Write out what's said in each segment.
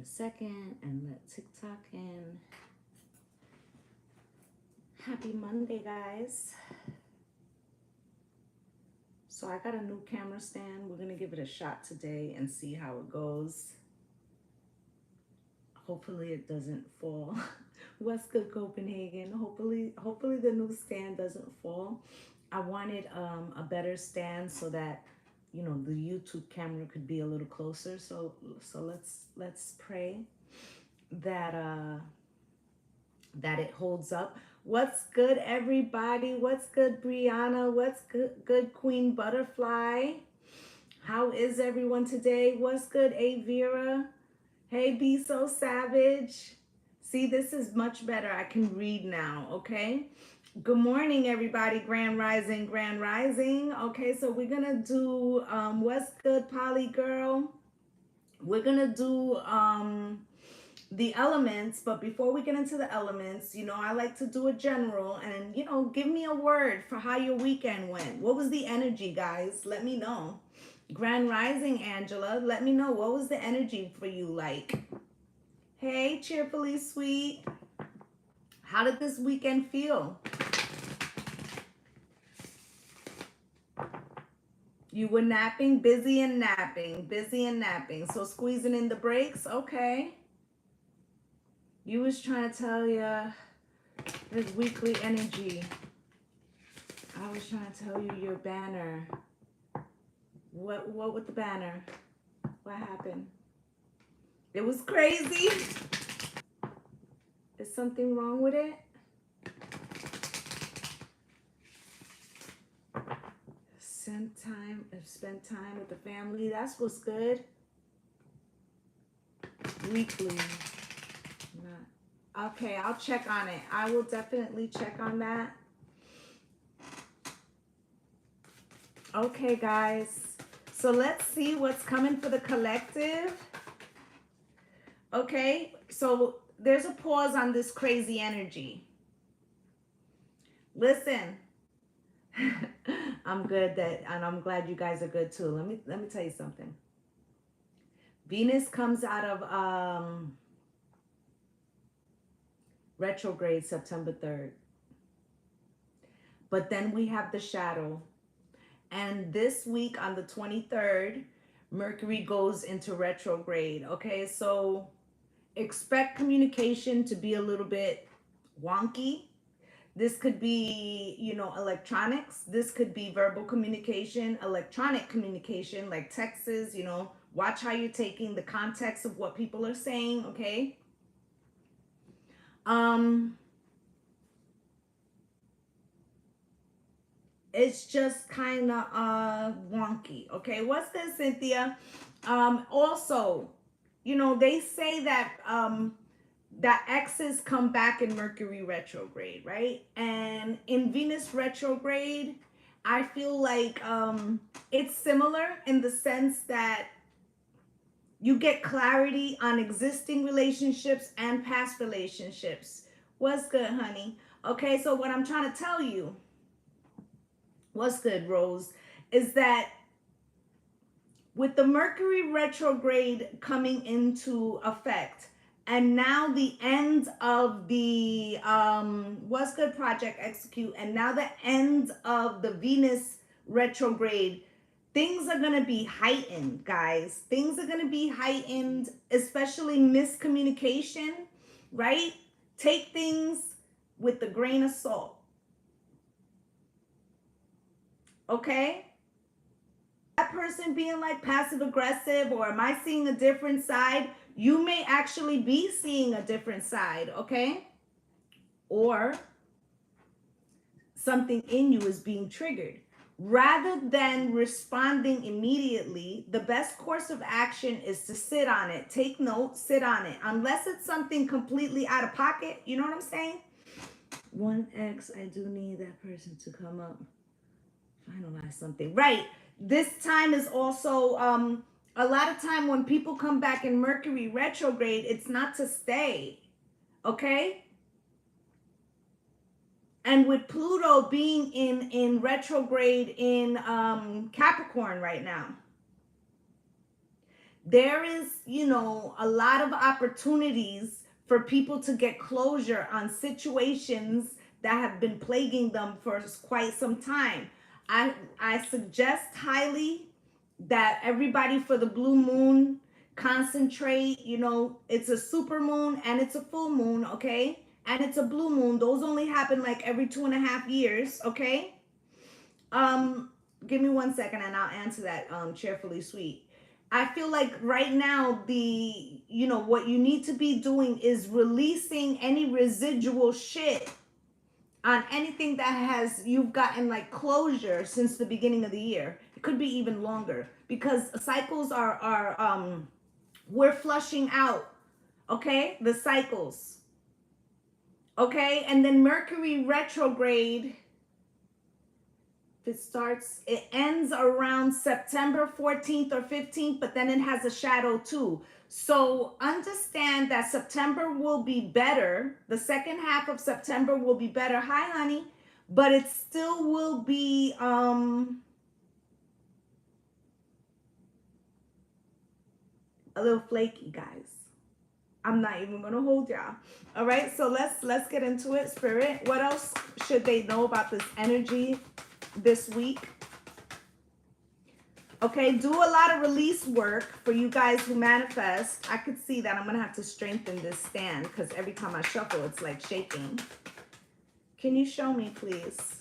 second and let TikTok in. Happy Monday, guys. So I got a new camera stand. We're going to give it a shot today and see how it goes. Hopefully it doesn't fall. What's good, Copenhagen? Hopefully the new stand doesn't fall. I wanted a better stand so that, you know, the YouTube camera could be a little closer. So let's pray that that it holds up. What's good, everybody? What's good, Brianna? What's good, Queen Butterfly? How is everyone today? What's good, Avira? Hey, Be So Savage. See, this is much better. I can read now, okay? Good morning, everybody. Grand Rising, Grand Rising. Okay, so we're going to do, what's good, Polly Girl? We're going to do the elements, but before we get into the elements, you know, I like to do a general and, you know, give me a word for how your weekend went. What was the energy, guys? Let me know. Grand Rising, Angela, let me know, what was the energy for you like? Hey, Cheerfully Sweet. How did this weekend feel? You were napping, busy and napping, busy and napping. So squeezing in the breaks, okay. You was trying to tell you this weekly energy. I was trying to tell you your banner. What with the banner? What happened? It was crazy. Is something wrong with it? Spend time with the family. That's what's good. Weekly. Okay, I'll check on it. I will definitely check on that. Okay, guys. So let's see what's coming for the collective. Okay, so there's a pause on this crazy energy. Listen. I'm good and I'm glad you guys are good too. Let me tell you something. Venus comes out of retrograde September 3rd. But then we have the shadow. And this week on the 23rd, Mercury goes into retrograde. Okay, so expect communication to be a little bit wonky. This could be, you know, electronics. This could be verbal communication, electronic communication, like texts, you know. Watch how you're taking the context of what people are saying, okay? It's just kind of wonky, okay? What's this, Cynthia? Also, you know, they say that that exes come back in Mercury retrograde, right? And in Venus retrograde, I feel like it's similar in the sense that you get clarity on existing relationships and past relationships. What's good, honey? Okay, so what I'm trying to tell you, what's good, Rose, is that with the Mercury retrograde coming into effect, and now the end of the what's good, Project Execute, and now the end of the Venus retrograde, things are going to be heightened, guys. Things are going to be heightened, especially miscommunication, right? Take things with a grain of salt. Okay? That person being like passive aggressive, or am I seeing a different side? You may actually be seeing a different side, okay? Or something in you is being triggered. Rather than responding immediately, the best course of action is to sit on it. Take note, sit on it. Unless it's something completely out of pocket, you know what I'm saying? 1X, I do need that person to come up, finalize something. Right. This time is also a lot of time when people come back in Mercury retrograde, it's not to stay. Okay? And with Pluto being in retrograde in Capricorn right now, there is, you know, a lot of opportunities for people to get closure on situations that have been plaguing them for quite some time. I suggest highly that everybody for the blue moon concentrate. You know, it's a super moon and it's a full moon, okay? And it's a blue moon. Those only happen like every 2.5 years, okay? Give me 1 second and I'll answer that cheerfully sweet. I feel like right now the, you know, what you need to be doing is releasing any residual shit on anything that has you've gotten like closure since the beginning of the year. It could be even longer because cycles are we're flushing out, okay? The cycles. Okay? And then Mercury retrograde, it ends around September 14th or 15th, but then it has a shadow too. So understand that September will be better. The second half of September will be better. Hi, honey. But it still will be a little flaky, guys. I'm not even gonna hold y'all. All right, so let's get into it. Spirit, what else should they know about this energy this week? Okay, do a lot of release work for you guys who manifest. I could see that I'm gonna have to strengthen this stand because every time I shuffle, it's like shaking. Can you show me, please?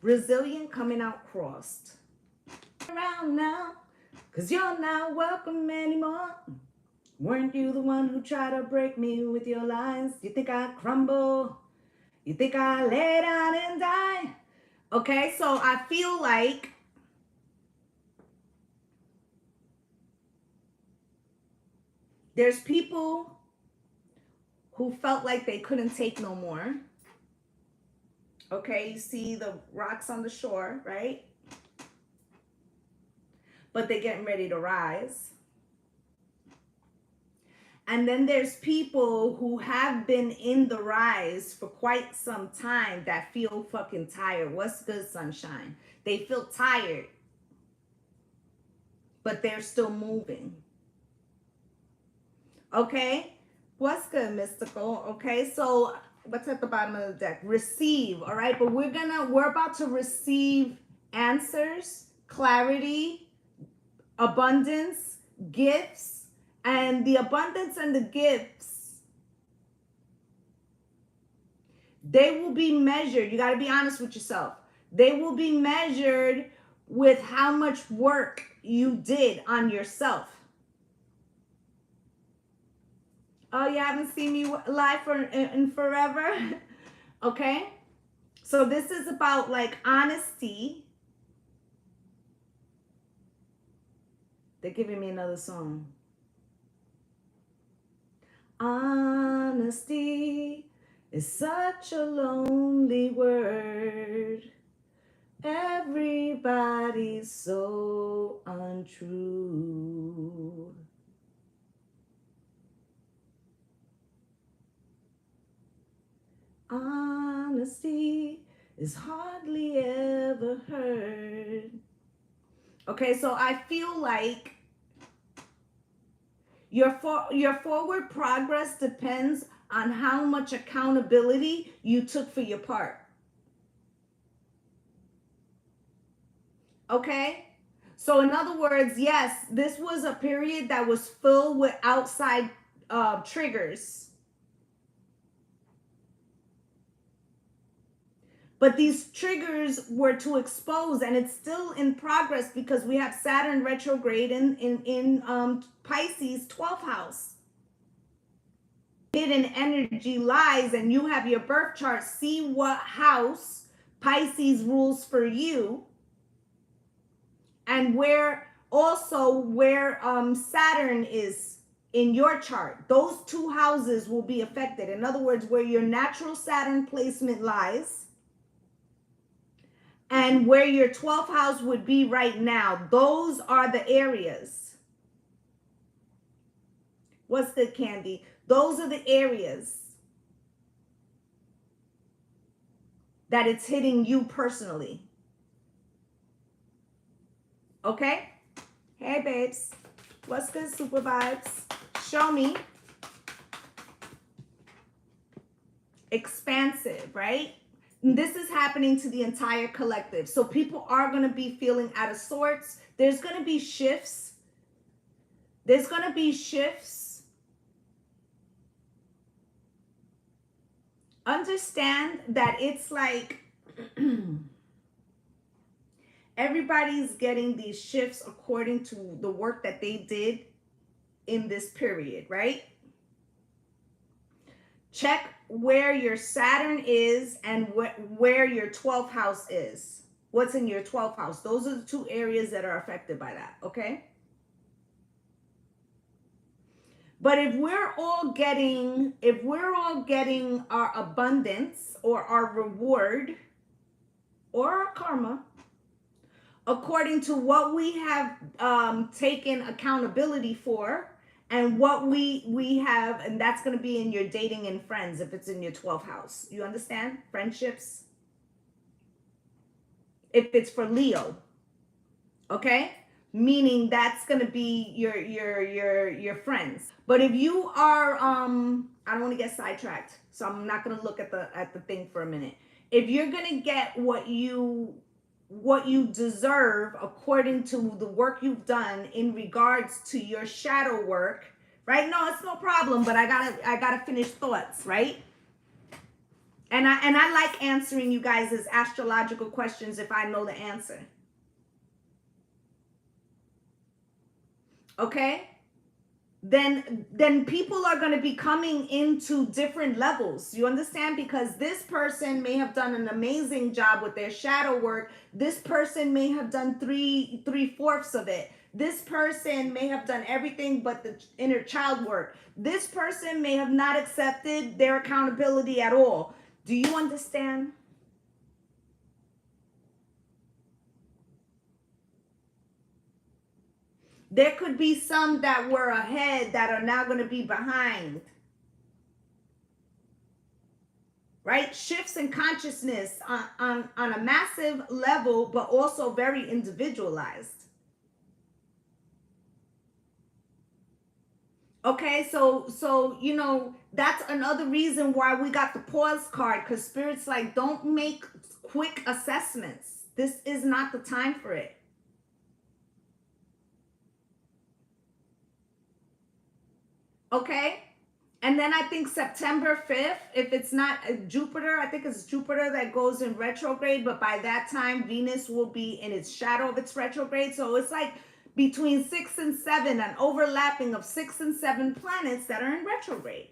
Resilient coming out crossed. Around now, because you're not welcome anymore. Weren't you the one who tried to break me with your lies? You think I crumble? You think I lay down and die? Okay, so I feel like there's people who felt like they couldn't take no more. Okay, you see the rocks on the shore, right? But they're getting ready to rise. And then there's people who have been in the rise for quite some time that feel fucking tired. What's good, sunshine? They feel tired, but they're still moving. Okay? What's good, mystical? Okay, so what's at the bottom of the deck? Receive, all right? But we're about to receive answers, clarity, abundance, gifts, and the abundance and the gifts, they will be measured. You got to be honest with yourself. They will be measured with how much work you did on yourself. Oh, you haven't seen me live in forever? Okay? So this is about like honesty. They're giving me another song. Honesty is such a lonely word. Everybody's so untrue. Honesty is hardly ever heard. Okay, so I feel like your forward progress depends on how much accountability you took for your part. Okay? So in other words, yes, this was a period that was filled with outside triggers. But these triggers were to expose, and it's still in progress because we have Saturn retrograde in Pisces 12th house. Hidden energy lies, and you have your birth chart. See what house Pisces rules for you, and where Saturn is in your chart. Those two houses will be affected. In other words, where your natural Saturn placement lies and where your 12th house would be right now, those are the areas. What's the candy? Those are the areas that it's hitting you personally. Okay? Hey, babes. What's good, super vibes? Show me. Expansive, right? This is happening to the entire collective. So people are going to be feeling out of sorts. There's going to be shifts. There's going to be shifts. Understand that it's like everybody's getting these shifts according to the work that they did in this period, right? Check where your Saturn is and where your 12th house is. What's in your 12th house? Those are the two areas that are affected by that, okay? But if we're all getting our abundance or our reward or our karma according to what we have taken accountability for and what we have, and that's going to be in your dating and friends if it's in your 12th house. You understand? Friendships. If it's for Leo, okay? Meaning that's going to be your friends. But if you are I don't want to get sidetracked, so I'm not going to look at the thing for a minute. If you're going to get what you deserve according to the work you've done in regards to your shadow work, right? No, it's no problem, but I gotta finish thoughts, right? And I like answering you guys' astrological questions if I know the answer. Okay? Then people are going to be coming into different levels. You understand? Because this person may have done an amazing job with their shadow work. This person may have done three-fourths of it. This person may have done everything but the inner child work. This person may have not accepted their accountability at all. Do you understand? There could be some that were ahead that are now going to be behind. Right? Shifts in consciousness on a massive level, but also very individualized. Okay, so you know, that's another reason why we got the pause card, because Spirit's like, don't make quick assessments. This is not the time for it. Okay? And then I think September 5th, if it's not Jupiter, I think it's Jupiter that goes in retrograde, but by that time, Venus will be in its shadow of its retrograde. So it's like between 6 and 7, an overlapping of 6 and 7 planets that are in retrograde,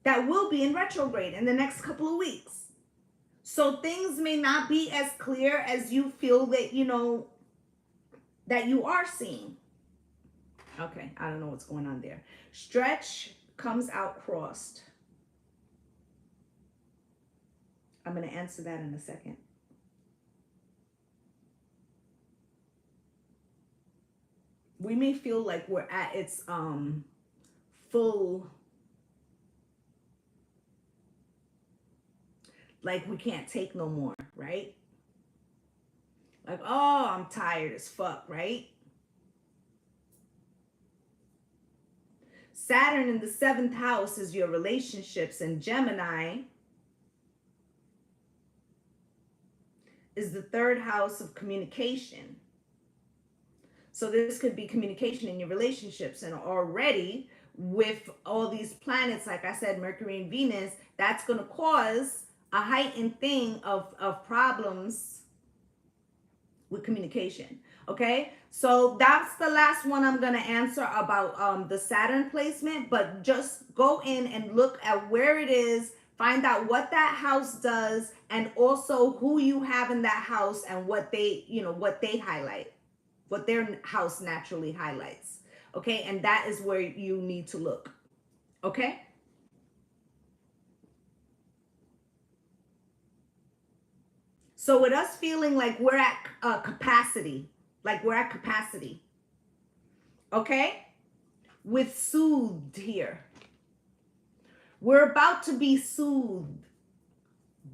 that will be in retrograde in the next couple of weeks. So things may not be as clear as you feel that, you know, that you are seeing. Okay, I don't know what's going on there. Stretch comes out crossed. I'm going to answer that in a second. We may feel like we're at its full, like we can't take no more, right? Like, oh, I'm tired as fuck, right? Saturn in the 7th house is your relationships, and Gemini is the 3rd house of communication. So this could be communication in your relationships, and already with all these planets, like I said, Mercury and Venus, that's going to cause a heightened thing of problems with communication. Okay, so that's the last one I'm going to answer about the Saturn placement, but just go in and look at where it is, find out what that house does, and also who you have in that house and what they, you know, what they highlight, what their house naturally highlights. Okay, and that is where you need to look. Okay. So with us feeling like we're at capacity, okay? With soothed here. We're about to be soothed.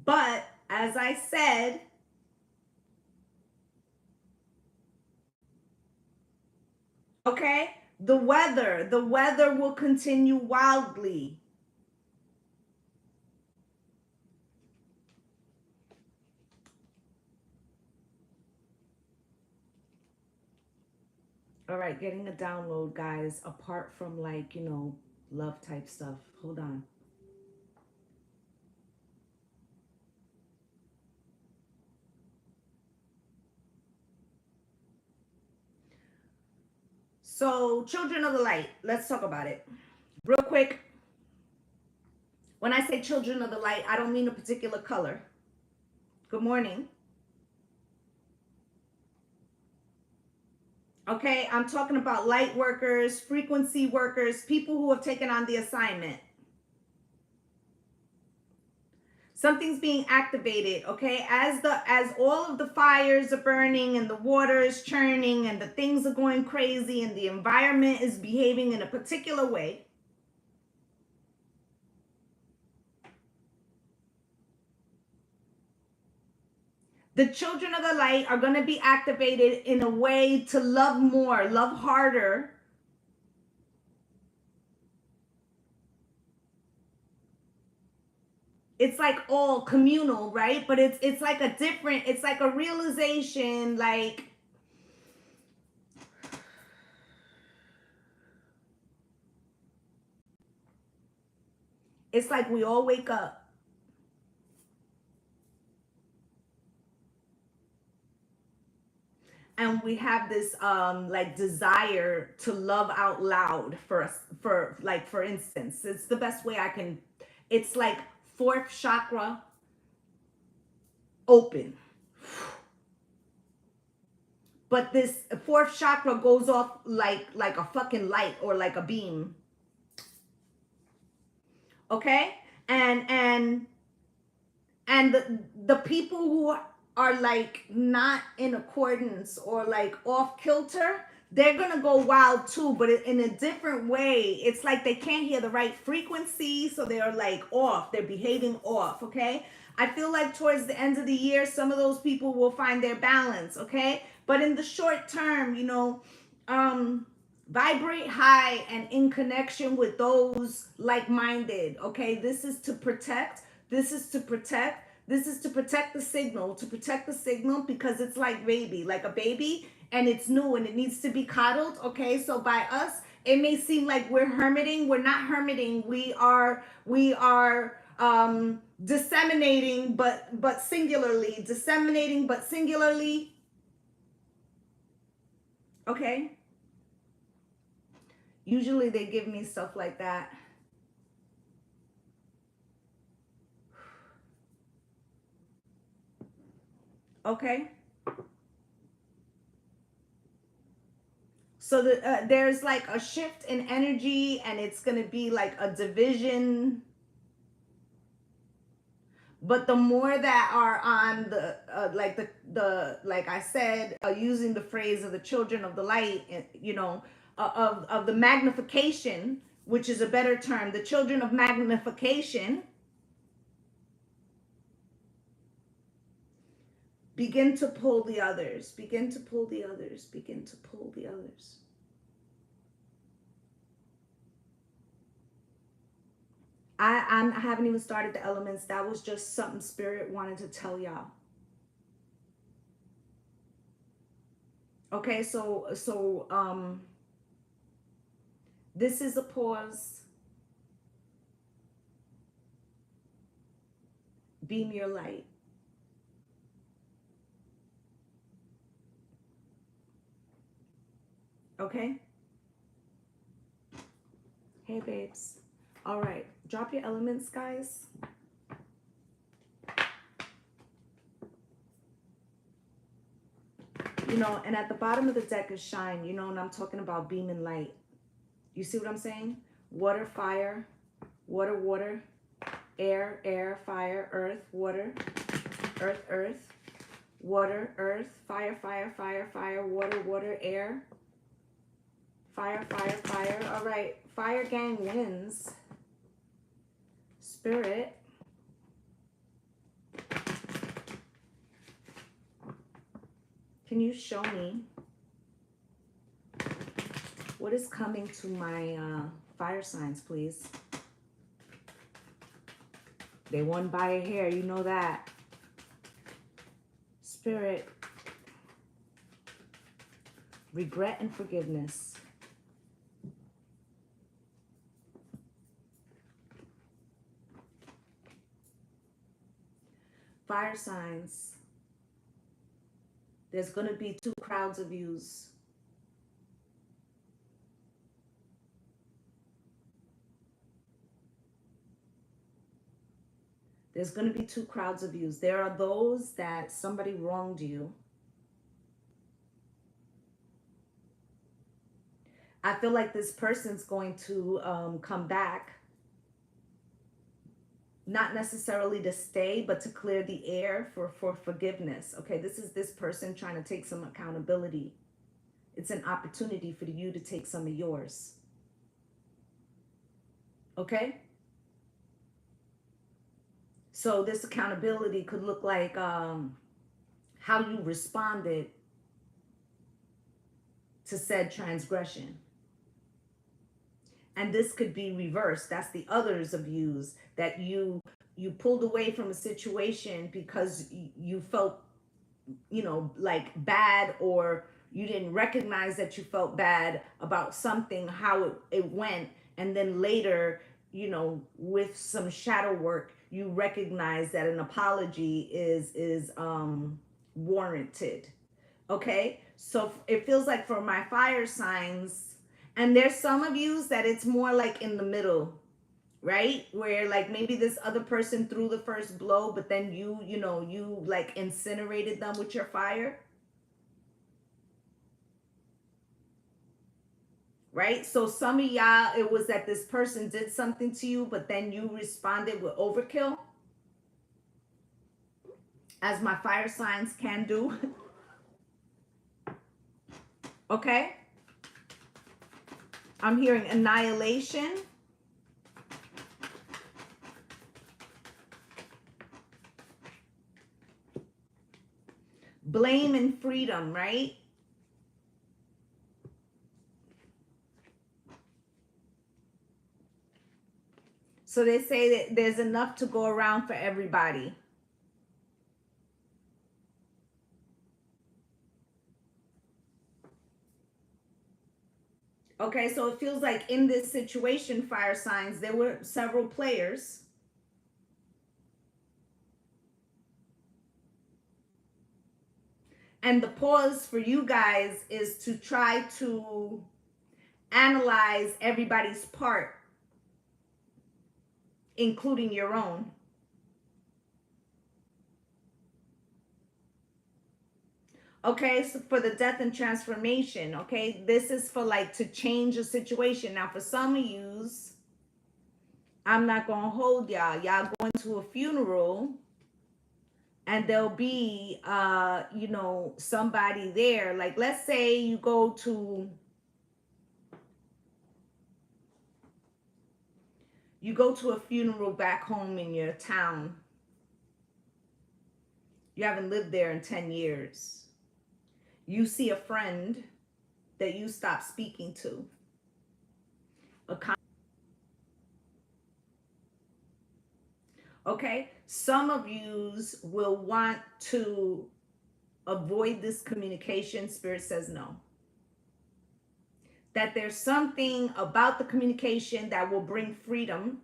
But as I said, Okay? The weather will continue wildly. All right, getting a download, guys, apart from like, you know, love type stuff. Hold on. So, children of the light, let's talk about it. Real quick, when I say children of the light, I don't mean a particular color. Good morning. Okay, I'm talking about light workers, frequency workers, people who have taken on the assignment. Something's being activated, okay? As all of the fires are burning and the water is churning and the things are going crazy and the environment is behaving in a particular way. The children of the light are going to be activated in a way to love more, love harder. It's like all communal, right? But it's like a different, it's like a realization, like it's like we all wake up and we have this like desire to love out loud for us, for like, for instance, it's the best way I can, it's like fourth chakra open, but this fourth chakra goes off like a fucking light or like a beam. Okay, and the people who are like not in accordance or like off kilter, they're gonna go wild too, but in a different way. It's like they can't hear the right frequency, so they're like off, they're behaving off. Okay, I feel like towards the end of the year some of those people will find their balance. Okay, but in the short term, you know, vibrate high and in connection with those like-minded. Okay, this is to protect, this is to protect, this is to protect the signal, to protect the signal, because it's like baby, like a baby, and it's new and it needs to be coddled. Okay, so by us it may seem like we're hermiting. We're not hermiting. We are disseminating, but singularly, disseminating but singularly. Okay, usually they give me stuff like that. Okay, so there's like a shift in energy and it's going to be like a division, but the more that are on the like the like I said, using the phrase of the children of the light, you know, of the magnification, which is a better term, the children of magnification begin to pull the others, begin to pull the others, begin to pull the others. I haven't even started the elements. That was just something spirit wanted to tell y'all. Okay, so this is a pause. Beam your light. Okay? Hey babes. All right, drop your elements, guys. You know, and at the bottom of the deck is shine, you know, and I'm talking about beam and light. You see what I'm saying? Water, fire, water, water, air, air, fire, earth, water, earth, earth, water, earth, fire, fire, fire, fire, water, water, air, fire, fire, fire. All right, fire gang wins. Spirit. Can you show me What is coming to my fire signs, please? They won by a hair, you know that. Spirit. Regret and forgiveness. Fire signs. There's going to be two crowds of yous. There's going to be two crowds of yous. There are those that somebody wronged you. I feel like this person's going to come back. Not necessarily to stay, but to clear the air for forgiveness. Okay, this is this person trying to take some accountability. It's an opportunity for you to take some of yours. Okay? So this accountability could look like how you responded to said transgression. And this could be reversed. That's the others of yous, that you pulled away from a situation because you felt, you know, like bad, or you didn't recognize that you felt bad about something, how it went. And then later, you know, with some shadow work, you recognize that an apology is warranted. Okay? So it feels like for my fire signs, and there's some of yous that it's more like in the middle, right? Where like maybe this other person threw the first blow, but then you know, you like incinerated them with your fire. Right? So some of y'all, it was that this person did something to you, but then you responded with overkill. As my fire signs can do. Okay? I'm hearing annihilation. Blame and freedom, right? So they say that there's enough to go around for everybody. Okay, so it feels like in this situation, fire signs, there were several players. And the pause for you guys is to try to analyze everybody's part, including your own. Okay, so for the death and transformation, okay, this is for like to change a situation. Now, for some of yous, I'm not going to hold y'all. Y'all going to a funeral, and there'll be, you know, somebody there. Like, let's say you go to a funeral back home in your town. You haven't lived there in 10 years. You see a friend that you stopped speaking to. Okay, some of yous will want to avoid this communication. Spirit says no. That there's something about the communication that will bring freedom.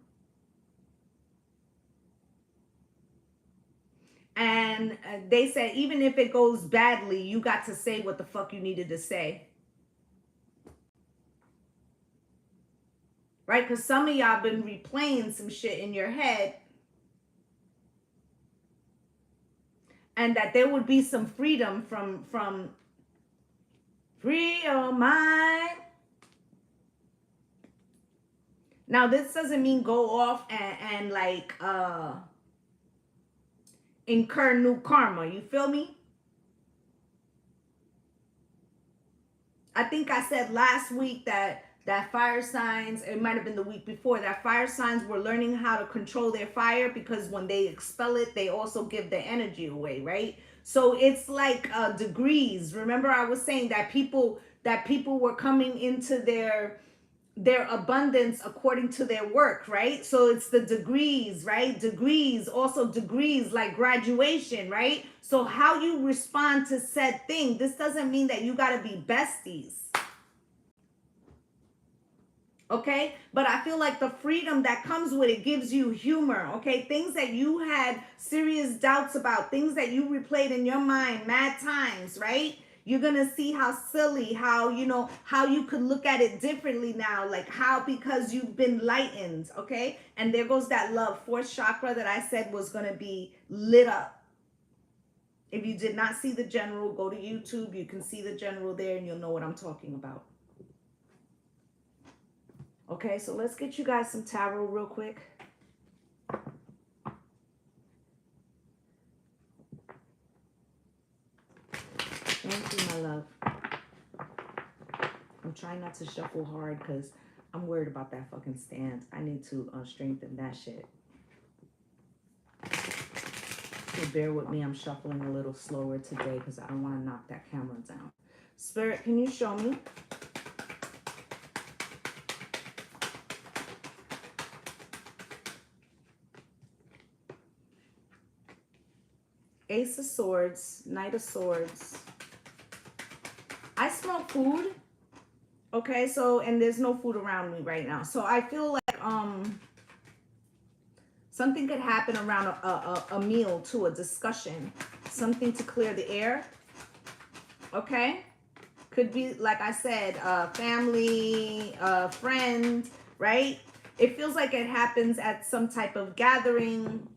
And they say, even if it goes badly, you got to say what the fuck you needed to say. Right? Because some of y'all been replaying some shit in your head. And that there would be some freedom from free your mind. Now, this doesn't mean go off and like incur new karma. You feel me? I think I said last week that fire signs, it might have been the week before, that fire signs were learning how to control their fire, because when they expel it, they also give their energy away, right? So it's like degrees. Remember I was saying that people, that people were coming into their abundance according to their work, right? So it's the degrees, right? Degrees, also degrees like graduation, right? So how you respond to said thing, this doesn't mean that you got to be besties. Okay, but I feel like the freedom that comes with it gives you humor. Okay, things that you had serious doubts about, things that you replayed in your mind mad times, right? You're gonna see how silly, how, you know, how you could look at it differently now, like how, because you've been lightened. Okay, and there goes that love, fourth chakra that I said was gonna be lit up. If you did not see the general, go to YouTube. You can see the general there and you'll know what I'm talking about. Okay, so let's get you guys some tarot real quick. Thank you, my love. I'm trying not to shuffle hard because I'm worried about that fucking stand. I need to strengthen that shit. So bear with me. I'm shuffling a little slower today because I don't want to knock that camera down. Spirit, can you show me? Ace of Swords, Knight of Swords. I smell food. Okay, so, and there's no food around me right now. So I feel like something could happen around a meal too, a discussion, something to clear the air. Okay, could be, like I said, family, friend, right? It feels like it happens at some type of gathering.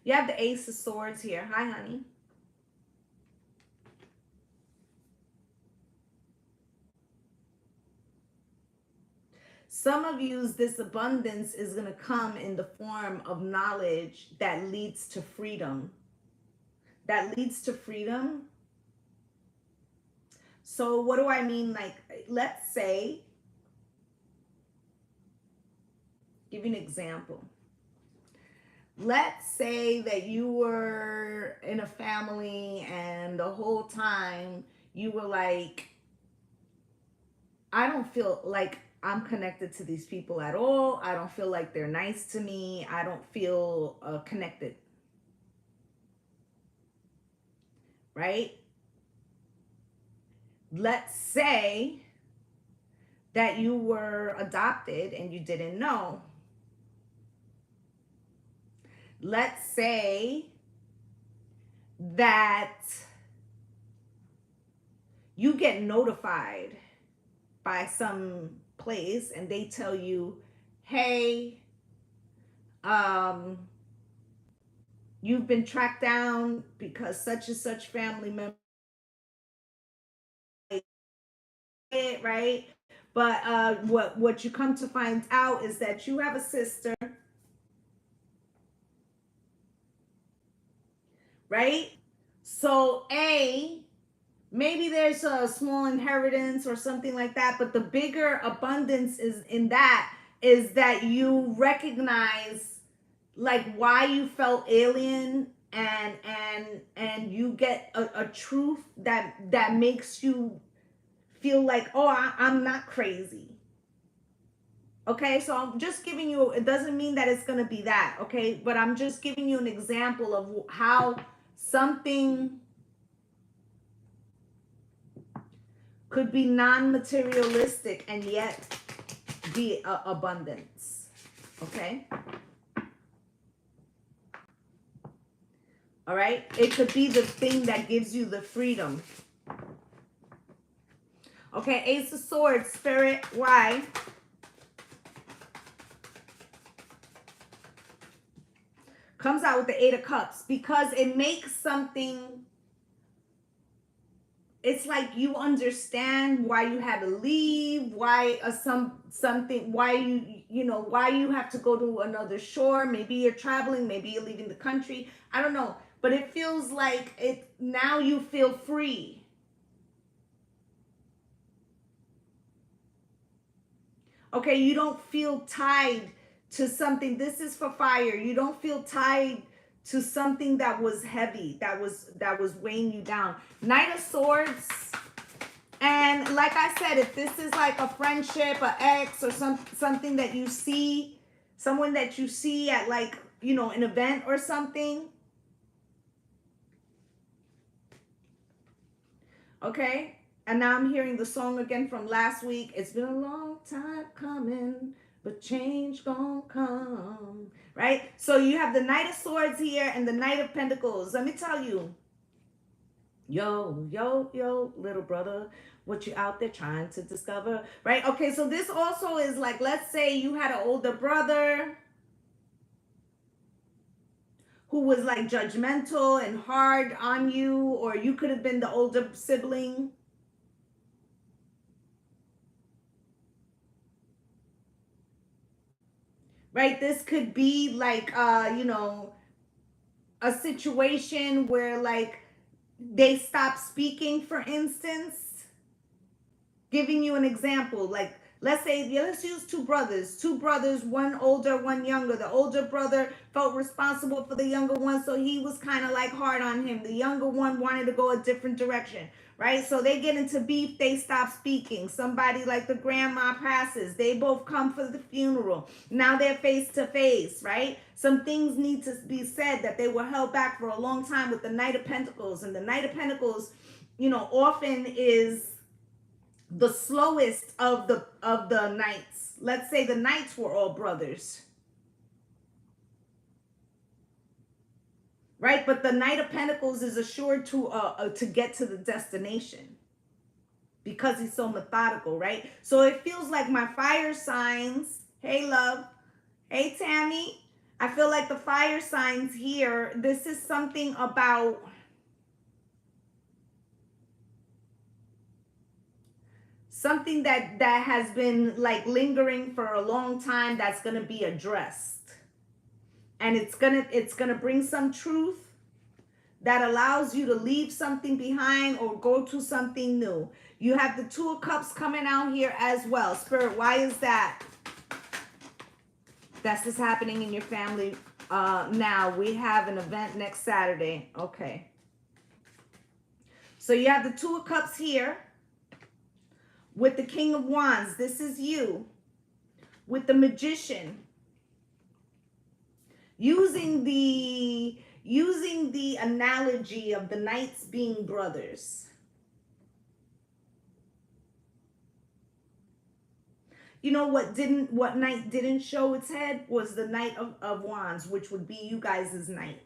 You have the Ace of Swords here. Hi, honey. Some of you, this abundance is going to come in the form of knowledge that leads to freedom. That leads to freedom. So what do I mean? Like, let's say, give you an example. Let's say that you were in a family and the whole time you were like, I don't feel like I'm connected to these people at all. I don't feel like they're nice to me. I don't feel connected. Right? Let's say that you were adopted and you didn't know. Let's say that you get notified by some place and they tell you, hey, you've been tracked down because such and such family member, right? But what you come to find out is that you have a sister, right? So maybe there's a small inheritance or something like that, but the bigger abundance is in that is that you recognize like why you felt alien, and you get a truth that makes you feel like, oh, I'm not crazy. Okay, so I'm just giving you, it doesn't mean that it's going to be that, okay? But I'm just giving you an example of how something could be non-materialistic and yet be abundance, okay? All right? It could be the thing that gives you the freedom. Okay, Ace of Swords, Spirit, why? Comes out with the Eight of Cups because it makes something, it's like you understand why you had to leave, why something, why you know, why you have to go to another shore. Maybe you're traveling, maybe you're leaving the country. I don't know, but it feels like it now you feel free. Okay, you don't feel tied to something. This is for fire. You don't feel tied to something that was heavy, that was weighing you down. Knight of Swords. And like I said, if this is like a friendship, an ex, or something that you see, someone that you see at, like, you know, an event or something. Okay? And now I'm hearing the song again from last week. It's been a long time coming, but change gonna come. Right? So you have the Knight of Swords here and the Knight of Pentacles. Let me tell you. Yo, yo, yo, little brother, what you out there trying to discover, right? Okay, so this also is like, let's say you had an older brother who was like judgmental and hard on you, or you could have been the older sibling. Right? This could be like, you know, a situation where like they stop speaking, for instance. Giving you an example, like, let's say, yeah, let's use two brothers, one older, one younger. The older brother felt responsible for the younger one, so he was kind of like hard on him. The younger one wanted to go a different direction, right? So they get into beef, they stop speaking. Somebody like the grandma passes, they both come for the funeral. Now they're face to face, right? Some things need to be said that they were held back for a long time with the Knight of Pentacles. And the Knight of Pentacles, you know, often is the slowest of the knights. Let's say the knights were all brothers, right? But the Knight of Pentacles is assured to get to the destination because he's so methodical, right? So it feels like my fire signs. Hey, love. Hey, Tammy. I feel like the fire signs here, this is something about something that has been like lingering for a long time, that's going to be addressed, and it's going to bring some truth that allows you to leave something behind or go to something new. You have the Two of Cups coming out here as well. Spirit, why is that? That's just happening in your family. Now we have an event next Saturday. Okay, so you have the Two of Cups here with the King of Wands. This is you. With the Magician, using the analogy of the knights being brothers. You know what knight didn't show its head was the Knight of Wands, which would be you guys' knight.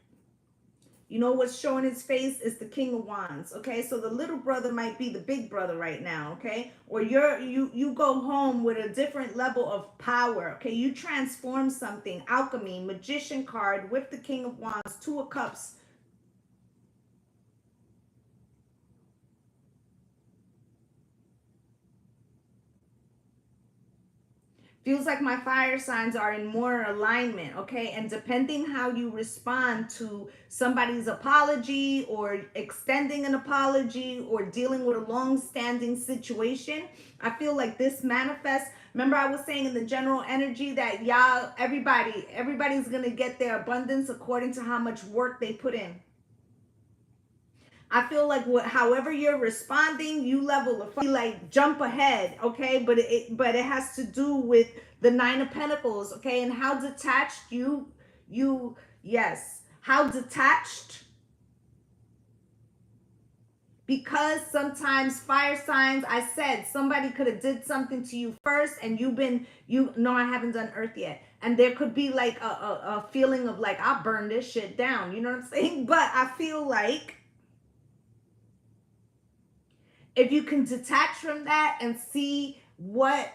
You know what's showing his face is the King of Wands. Okay, so the little brother might be the big brother right now. Okay, or you go home with a different level of power. Okay, you transform something. Alchemy, Magician card with the King of Wands, Two of Cups. Feels like my fire signs are in more alignment, okay? And depending how you respond to somebody's apology or extending an apology or dealing with a long-standing situation, I feel like this manifests. Remember I was saying in the general energy that y'all, everybody's going to get their abundance according to how much work they put in. I feel like however you're responding, you level of like jump ahead, okay? But it has to do with the Nine of Pentacles, okay? And how detached yes, how detached. Because sometimes fire signs, I said somebody could have did something to you first, and no, I haven't done earth yet. And there could be like a feeling of like, I'll burn this shit down. You know what I'm saying? But I feel like if you can detach from that and see what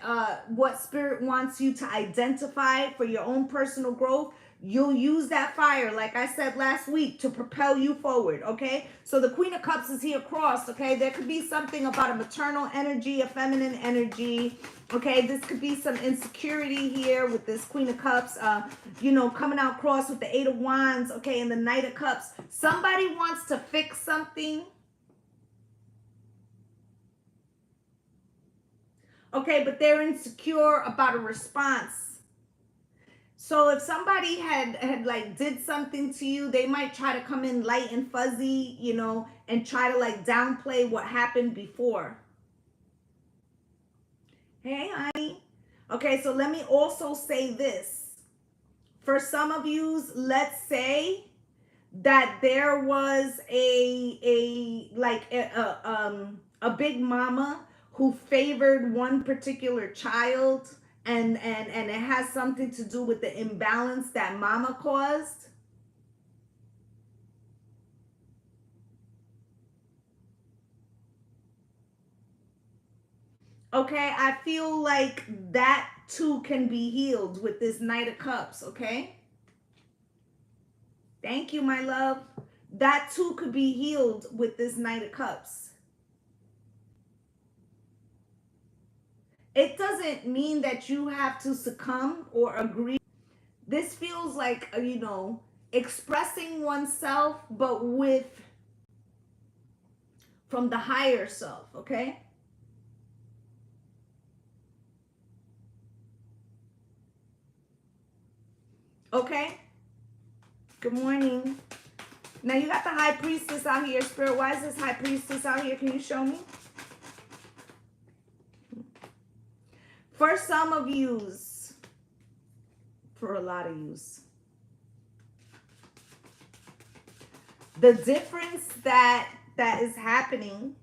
spirit wants you to identify for your own personal growth, you'll use that fire, like I said last week, to propel you forward, okay? So the Queen of Cups is here crossed, okay? There could be something about a maternal energy, a feminine energy, okay? This could be some insecurity here with this Queen of Cups, coming out crossed with the Eight of Wands, okay, and the Knight of Cups. Somebody wants to fix something. Okay, but they're insecure about a response. So if somebody had like did something to you, they might try to come in light and fuzzy, you know, and try to like downplay what happened before. Hey, honey. Okay, so let me also say this. For some of you, let's say that there was a big mama who favored one particular child, and it has something to do with the imbalance that mama caused. Okay, I feel like that too can be healed with this Knight of Cups. Okay, thank you, my love. That too could be healed with this Knight of Cups. It doesn't mean that you have to succumb or agree. This feels like, you know, expressing oneself, but with from the higher self. Okay. Okay. Good morning. Now you got the High Priestess out here. Spirit, why is this High Priestess out here? Can you show me? For some of yous, for a lot of yous, the difference that is happening,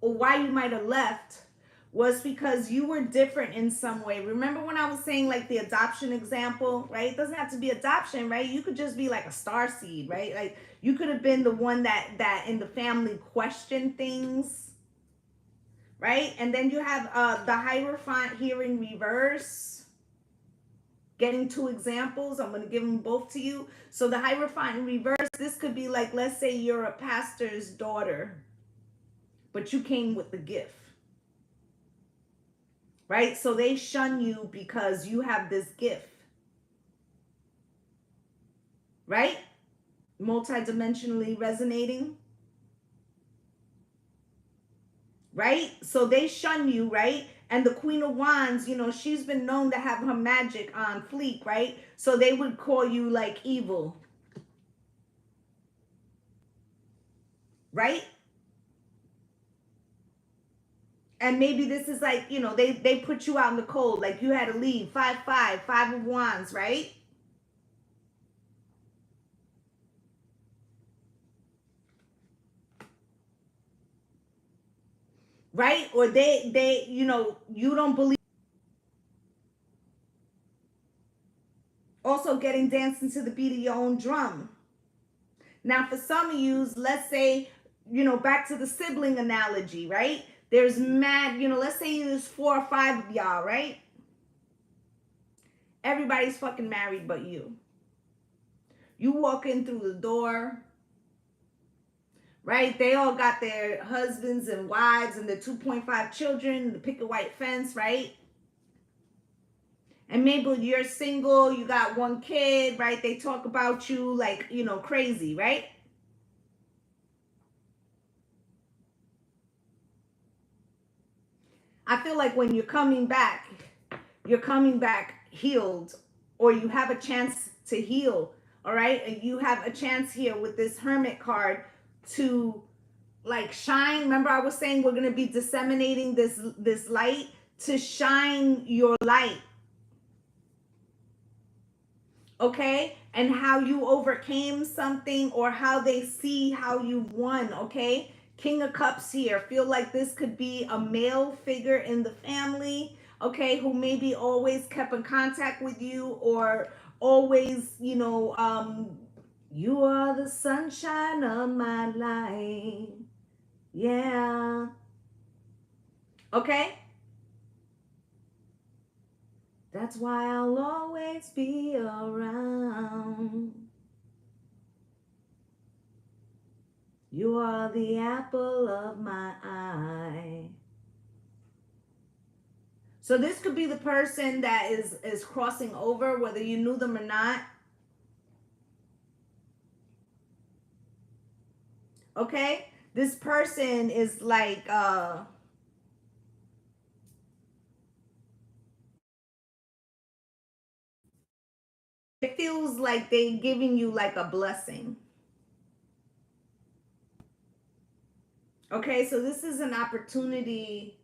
or why you might have left, was because you were different in some way. Remember when I was saying like the adoption example, right? It doesn't have to be adoption, right? You could just be like a star seed, right? Like you could have been the one that in the family questioned things, right? And then you have the Hierophant here in reverse. Getting two examples, I'm going to give them both to you. So the Hierophant in reverse, this could be like, let's say you're a pastor's daughter, but you came with the gift, right? So they shun you because you have this gift, right? Multidimensionally resonating, right? So they shun you, right? And the Queen of Wands, you know, she's been known to have her magic on fleek, right? So they would call you like evil, right? And maybe this is like, you know, they put you out in the cold, like you had to leave. 5-5, 5 of Wands, right? Right? Or they, you know, you don't believe. Also getting dancing to the beat of your own drum. Now, for some of you, let's say, you know, back to the sibling analogy, right? There's mad, you know, let's say there's 4 or 5 of y'all, right? Everybody's fucking married but you. You walk in through the door, right? They all got their husbands and wives and their 2.5 children, the picket white fence, right? And maybe you're single, you got one kid, right? They talk about you like, you know, crazy, right? I feel like when you're coming back healed, or you have a chance to heal, all right? And you have a chance here with this Hermit card to like shine. Remember I was saying we're going to be disseminating this light to shine your light, okay? And how you overcame something, or how they see how you've won, okay? King of Cups here. Feel like this could be a male figure in the family, okay, who maybe always kept in contact with you, or always, you know, you are the sunshine of my life. Yeah. Okay? That's why I'll always be around. You are the apple of my eye. So this could be the person that is crossing over, whether you knew them or not. Okay? This person is like It feels like they're giving you like a blessing. Okay, so this is an opportunity,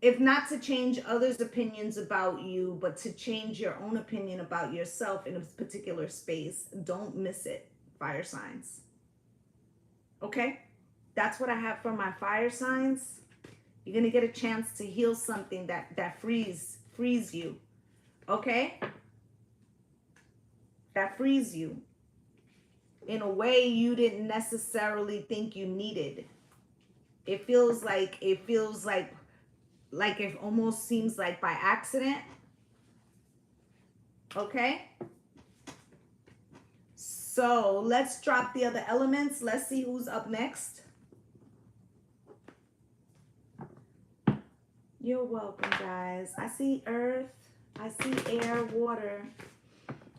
if not to change others' opinions about you, but to change your own opinion about yourself in a particular space. Don't miss it, fire signs. Okay, that's what I have for my fire signs. You're gonna get a chance to heal something that frees you. Okay, that frees you in a way you didn't necessarily think you needed. It feels like it almost seems like by accident. Okay, so let's drop the other elements. Let's see who's up next. You're welcome, guys. I see earth, I see air, water,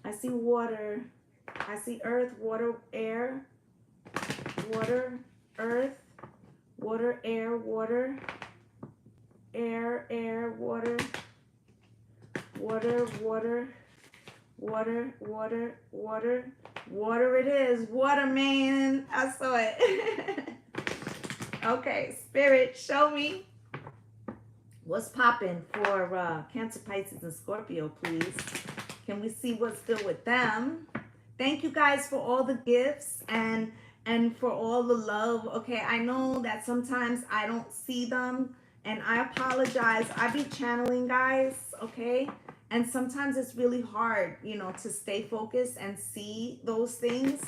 I see water, I see earth, water, air, water, earth, water, air, water, air, air, water, water, water, water, water, water, water. It is water, man. I saw it. Okay, spirit, show me what's popping for Cancer, Pisces, and Scorpio, please. Can we see what's good with them? Thank you guys for all the gifts and for all the love. Okay, I know that sometimes I don't see them, and I apologize. I be channeling, guys, okay? And sometimes it's really hard, you know, to stay focused and see those things,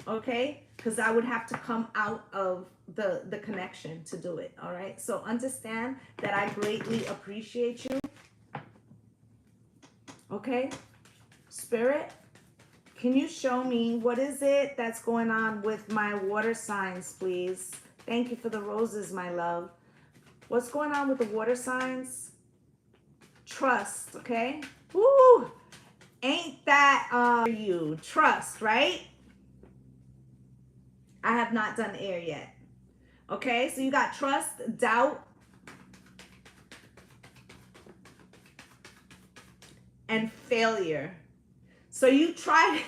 okay? Because I would have to come out of the connection to do it, all right? So understand that I greatly appreciate you, okay? Spirit, can you show me what is it that's going on with my water signs, please? Thank you for the roses, my love. What's going on with the water signs? Trust, okay? Woo! Ain't that you? Trust, right? I have not done air yet. Okay, so you got trust, doubt, and failure. So you tried.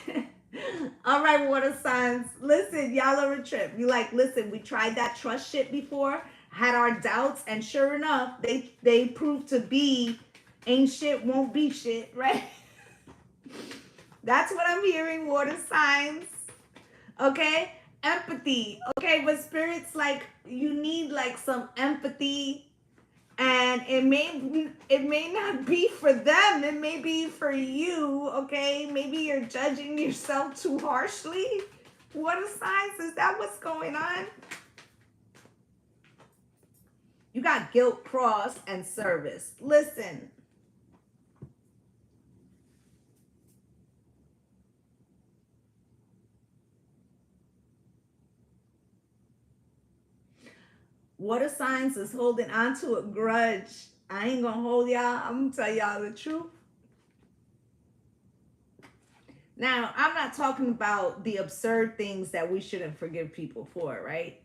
All right, water signs. Listen, y'all are a trip. You like, listen, we tried that trust shit before, had our doubts, and sure enough, they proved to be ain't shit, won't be shit, right? That's what I'm hearing, water signs. Okay? Empathy. Okay, but spirits, like, you need like some empathy, and it may not be for them, it may be for you. Okay, maybe you're judging yourself too harshly. Water signs, is that what's going on? You got guilt, cross, and service. Listen, water signs is holding on to a grudge. I ain't gonna hold y'all. I'm gonna tell y'all the truth. Now, I'm not talking about the absurd things that we shouldn't forgive people for, right?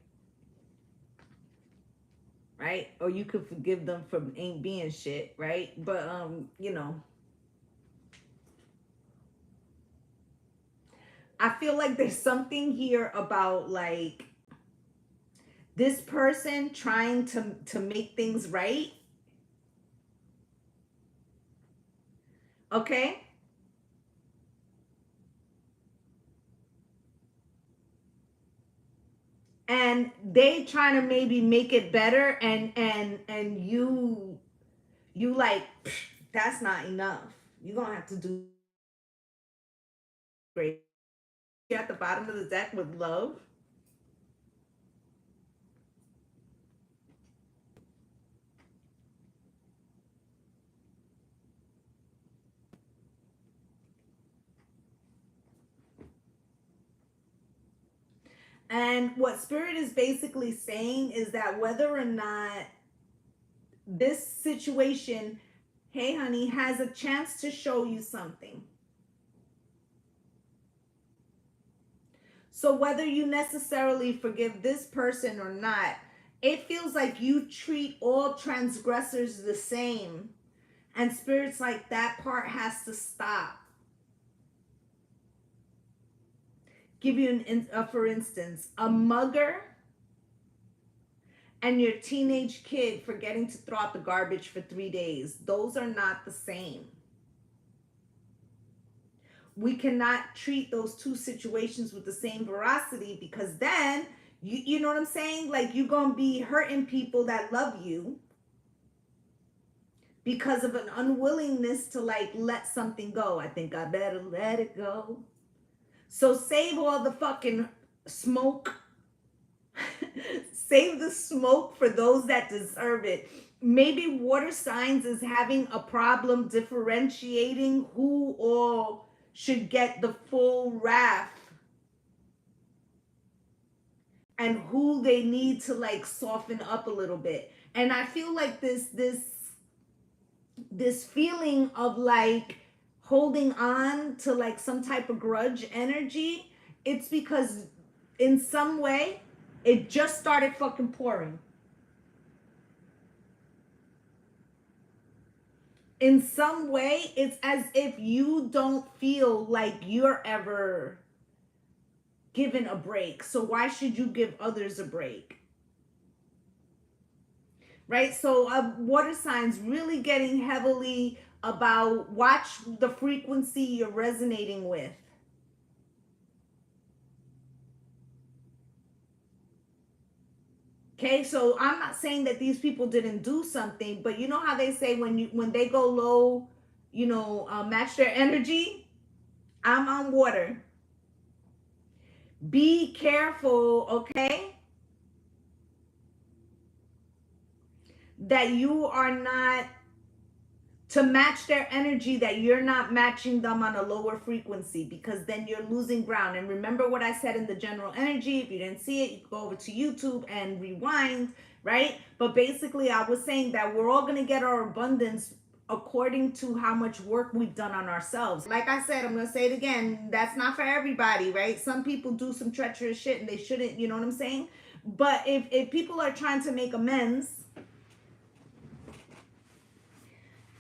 Right? Or you could forgive them for ain't being shit, right? But you know, I feel like there's something here about like this person trying to make things right. Okay? And they trying to maybe make it better, and you like, that's not enough. You're gonna have to do great. You're at the bottom of the deck with love. And what spirit is basically saying is that whether or not this situation, hey honey, has a chance to show you something. So whether you necessarily forgive this person or not, it feels like you treat all transgressors the same. And spirits like that part has to stop. give you for instance, a mugger and your teenage kid forgetting to throw out the garbage for 3 days. Those are not the same. We cannot treat those two situations with the same veracity, because then, you know what I'm saying? Like, you're going to be hurting people that love you because of an unwillingness to, like, let something go. I think I better let it go. So save all the fucking smoke. Save the smoke for those that deserve it. Maybe water signs is having a problem differentiating who all should get the full wrath and who they need to, like, soften up a little bit. And I feel like this feeling of, like, holding on to, like, some type of grudge energy, it's because in some way it just started fucking pouring. In some way, it's as if you don't feel like you're ever given a break. So why should you give others a break? Right? So water signs really getting heavily about, watch the frequency you're resonating with. Okay, so I'm not saying that these people didn't do something, but you know how they say when they go low, match their energy. I'm on water. Be careful, okay? That you are not, to match their energy, that you're not matching them on a lower frequency, because then you're losing ground. And remember what I said in the general energy. If you didn't see it, you can go over to YouTube and rewind, right? But basically, I was saying that we're all going to get our abundance according to how much work we've done on ourselves. Like I said, I'm going to say it again, that's not for everybody, right? Some people do some treacherous shit and they shouldn't, you know what I'm saying? But if people are trying to make amends,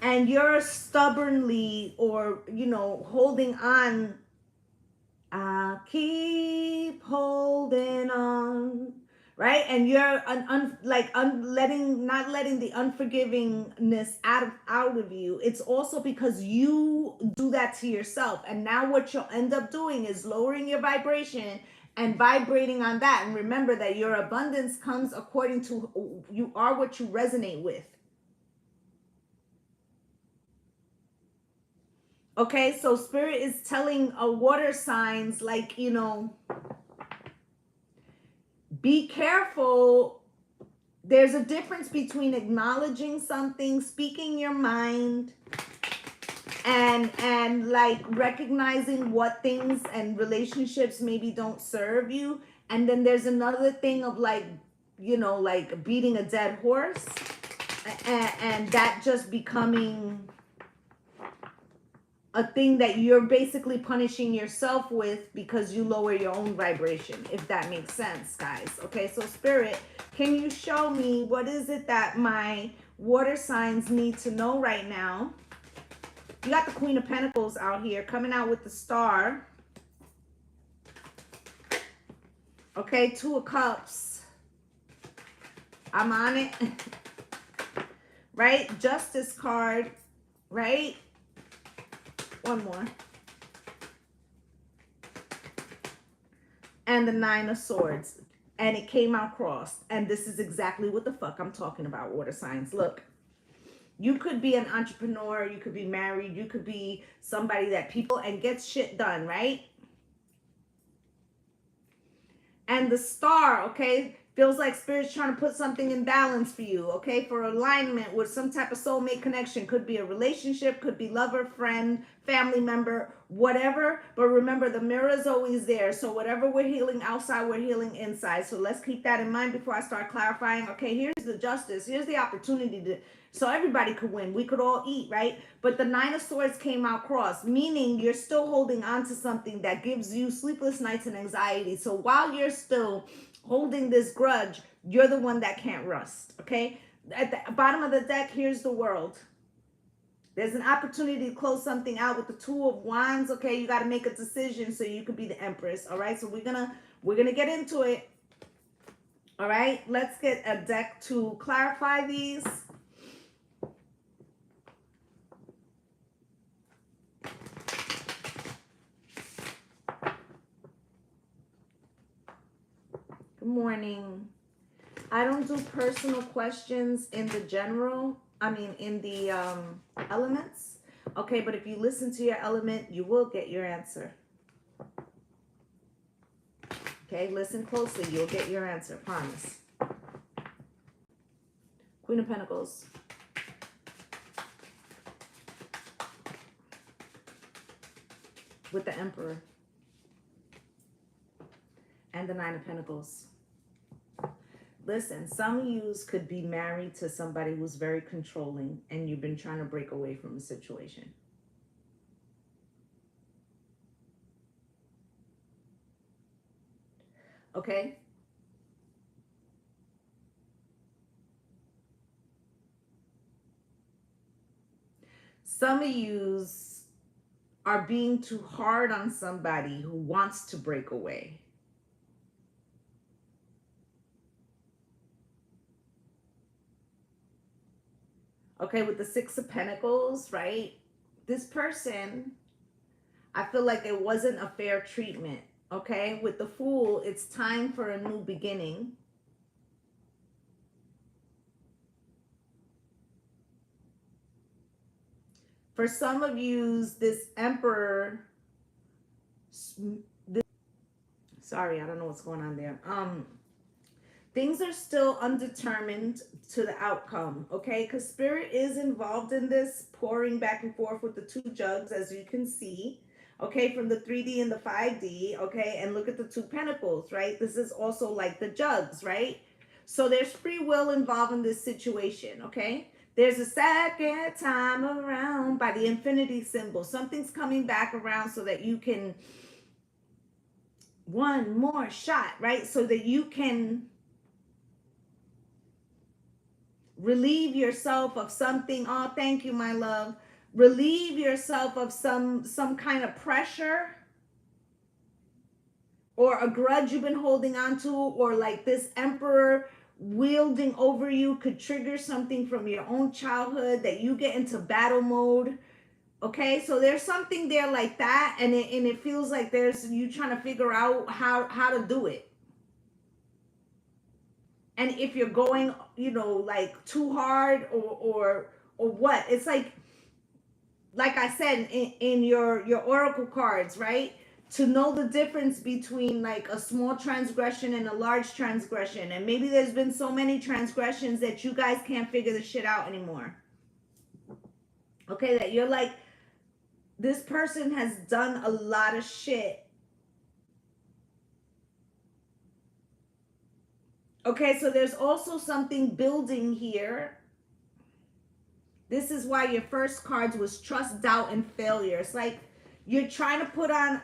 and you're stubbornly, or holding on, I keep holding on, right? And you're not letting the unforgivingness out of you. It's also because you do that to yourself. And now what you'll end up doing is lowering your vibration and vibrating on that. And remember that your abundance comes according to, you are what you resonate with. Okay, so Spirit is telling water signs, like, be careful. There's a difference between acknowledging something, speaking your mind, and like recognizing what things and relationships maybe don't serve you. And then there's another thing of, like, like beating a dead horse, and that just becoming a thing that you're basically punishing yourself with because you lower your own vibration, if that makes sense, guys. Okay, so Spirit, can you show me what is it that my water signs need to know right now? You got the Queen of Pentacles out here coming out with the Star. Okay, Two of Cups. I'm on it. Right? Justice card. Right? One more. And the Nine of Swords. And it came out crossed. And this is exactly what the fuck I'm talking about, water signs. Look, you could be an entrepreneur, you could be married, you could be somebody that people and gets shit done, right? And the Star, okay, feels like Spirit's trying to put something in balance for you, okay, for alignment with some type of soulmate connection. Could be a relationship, could be lover, friend, family member, whatever. But remember, the mirror is always there. So whatever we're healing outside, we're healing inside. So let's keep that in mind before I start clarifying. Okay, here's the justice. Here's the opportunity to, so everybody could win. We could all eat, right? But the Nine of Swords came out crossed, meaning you're still holding on to something that gives you sleepless nights and anxiety. So while you're still holding this grudge, you're the one that can't rest, okay? At the bottom of the deck, here's the World. There's an opportunity to close something out with the Two of Wands. Okay, you got to make a decision so you could be the Empress. All right, so we're gonna get into it. All right, let's get a deck to clarify these. Good morning. I don't do personal questions in the general, in the elements. Okay, but if you listen to your element, you will get your answer. Okay, listen closely. You'll get your answer, promise. Queen of Pentacles. With the Emperor. And the Nine of Pentacles. Listen, some of you could be married to somebody who's very controlling and you've been trying to break away from a situation. Okay? Some of you are being too hard on somebody who wants to break away. Okay, with the Six of Pentacles, right? This person, I feel like it wasn't a fair treatment. Okay, with the Fool, it's time for a new beginning. For some of you, this Emperor, sorry, I don't know what's going on there. Things are still undetermined to the outcome, okay? Because Spirit is involved in this, pouring back and forth with the two jugs, as you can see, okay, from the 3D and the 5D, okay? And look at the Two Pentacles, right? This is also like the jugs, right? So there's free will involved in this situation, okay? There's a second time around by the infinity symbol. Something's coming back around so that you can, one more shot, right? So that you can relieve yourself of something. Oh, thank you, my love. Relieve yourself of some kind of pressure or a grudge you've been holding on to, or like this Emperor wielding over you could trigger something from your own childhood that you get into battle mode. Okay, so there's something there like that, and it feels like there's you trying to figure out how to do it. And if you're going, like too hard or what, it's like I said in your oracle cards, right? To know the difference between like a small transgression and a large transgression. And maybe there's been so many transgressions that you guys can't figure the shit out anymore. Okay, that you're like, this person has done a lot of shit. Okay, so there's also something building here. This is why your first cards was trust, doubt, and failure. It's like you're trying to put on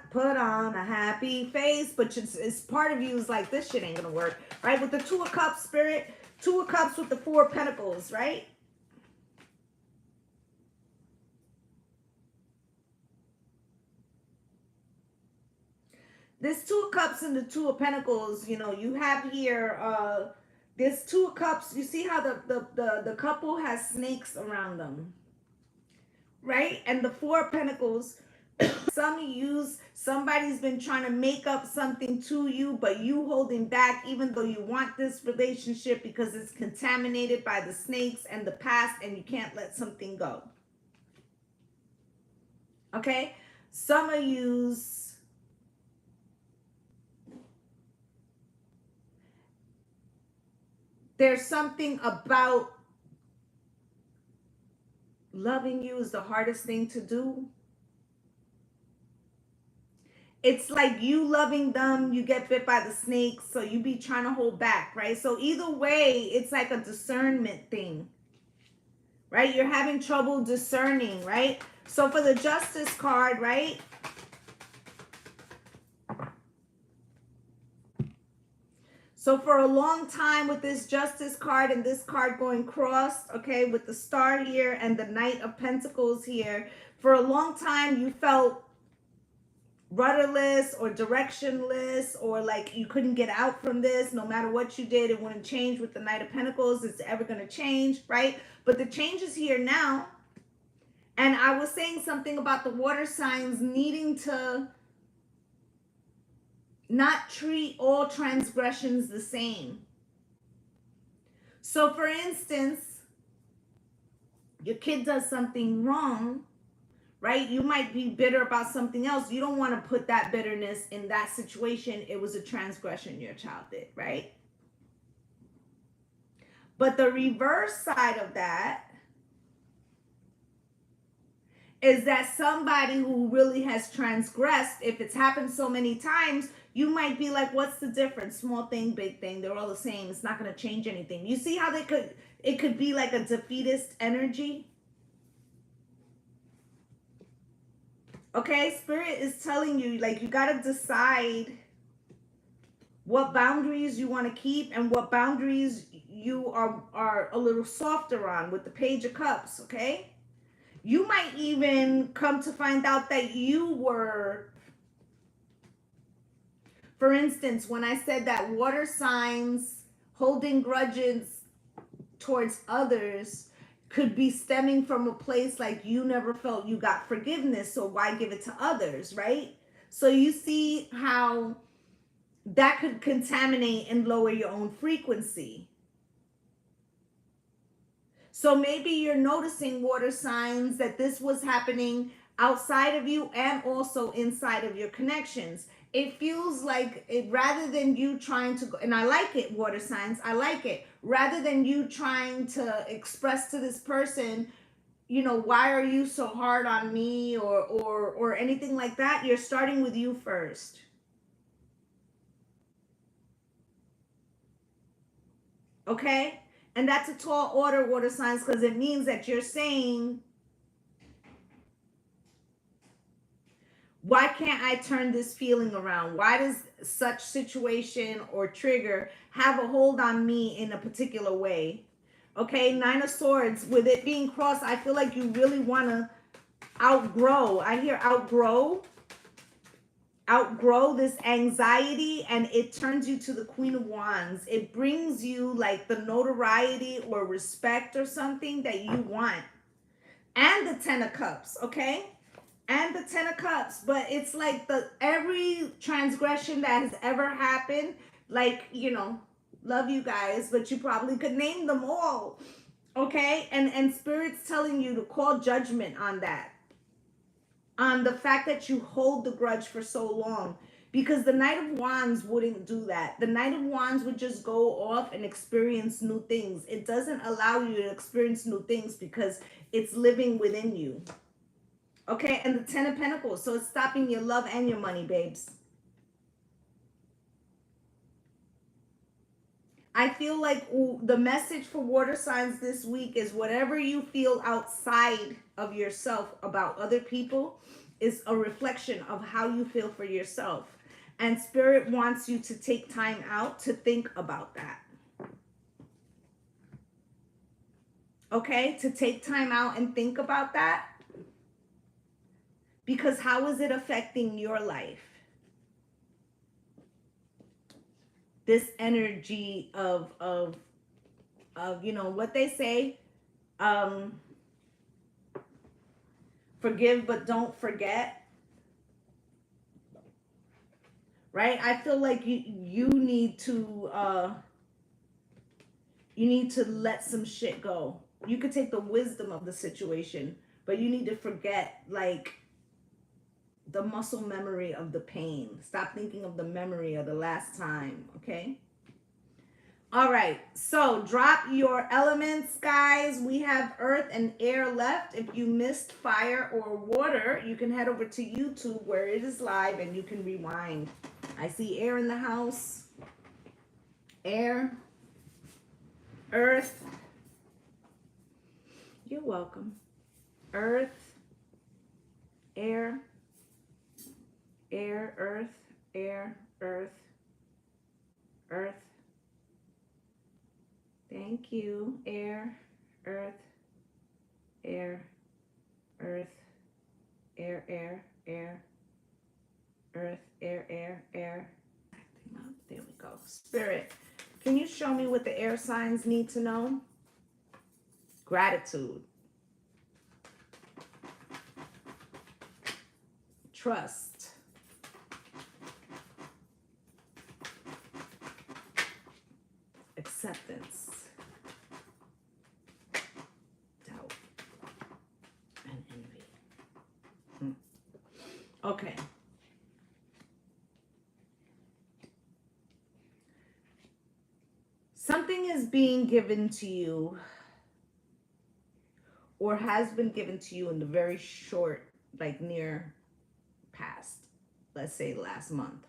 a happy face, but it's part of you is like, this shit ain't gonna work, right? With the Two of Cups, Spirit, Two of Cups with the Four of Pentacles, right? This Two of Cups and the Two of Pentacles, you have here, this Two of Cups, you see how the couple has snakes around them, right? And the Four of Pentacles, somebody's been trying to make up something to you, but you holding back even though you want this relationship because it's contaminated by the snakes and the past and you can't let something go. Okay? Some of you's there's something about loving you is the hardest thing to do. It's like you loving them, you get bit by the snakes, so you be trying to hold back, right? So either way, it's like a discernment thing, right? You're having trouble discerning, right? So for the Justice card, right? So for a long time with this Justice card and this card going crossed, okay, with the Star here and the Knight of Pentacles here, for a long time you felt rudderless or directionless, or like you couldn't get out from this. No matter what you did, it wouldn't change. With the Knight of Pentacles, it's ever going to change, right? But the change is here now. And I was saying something about the water signs needing to not treat all transgressions the same. So for instance, your kid does something wrong, right? You might be bitter about something else. You don't want to put that bitterness in that situation. It was a transgression your child did, right? But the reverse side of that is that somebody who really has transgressed, if it's happened so many times, you might be like, what's the difference? Small thing, big thing, they're all the same. It's not going to change anything. You see how it could be like a defeatist energy? Okay, Spirit is telling you, like, you got to decide what boundaries you want to keep and what boundaries you are a little softer on with the Page of Cups, okay? You might even come to find out that you were, for instance, when I said that water signs holding grudges towards others could be stemming from a place like you never felt you got forgiveness, so why give it to others, right? So you see how that could contaminate and lower your own frequency. So maybe you're noticing, water signs, that this was happening outside of you and also inside of your connections. It feels like rather than you trying to go, and I like it, water signs, I like it. Rather than you trying to express to this person, you know, why are you so hard on me, or anything like that, you're starting with you first. Okay? And that's a tall order, water signs, because it means that you're saying, why can't I turn this feeling around? Why does such situation or trigger have a hold on me in a particular way? Okay, Nine of Swords, with it being crossed, I feel like you really want to outgrow. I hear outgrow this anxiety, and it turns you to the Queen of Wands. It brings you like the notoriety or respect or something that you want. And the Ten of Cups, okay? And the Ten of Cups. But it's like every transgression that has ever happened, like, you know, love you guys, but you probably could name them all, okay? And Spirit's telling you to call judgment on that, on the fact that you hold the grudge for so long, because the Knight of Wands wouldn't do that. The Knight of Wands would just go off and experience new things. It doesn't allow you to experience new things because it's living within you. Okay, and the Ten of Pentacles, so it's stopping your love and your money, babes. I feel like the message for water signs this week is whatever you feel outside of yourself about other people is a reflection of how you feel for yourself. And Spirit wants you to take time out to think about that. Okay, to take time out and think about that. Because how is it affecting your life? This energy of you know what they say, forgive but don't forget, right? I feel like you need to let some shit go. You could take the wisdom of the situation, but you need to forget, like, the muscle memory of the pain. Stop thinking of the memory of the last time, okay? All right, so drop your elements, guys. We have earth and air left. If you missed fire or water, you can head over to YouTube where it is live and you can rewind. I see air in the house. Air. Earth. You're welcome. Earth. Air. Air, earth, air, earth, earth, Thank you. Air, earth, air, earth, air, air, air, earth, air, air, air. There we go. Spirit, can you show me what the air signs need to know? Gratitude, trust, acceptance, doubt, and envy. Okay. Something is being given to you or has been given to you in the very short, like near past, let's say last month.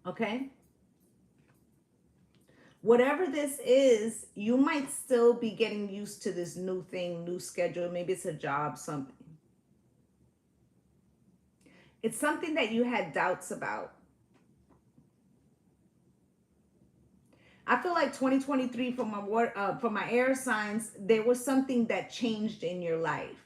Okay? Whatever this is, you might still be getting used to this new thing, new schedule. Maybe it's a job, something. It's something that you had doubts about. I feel like 2023 for my air signs, there was something that changed in your life.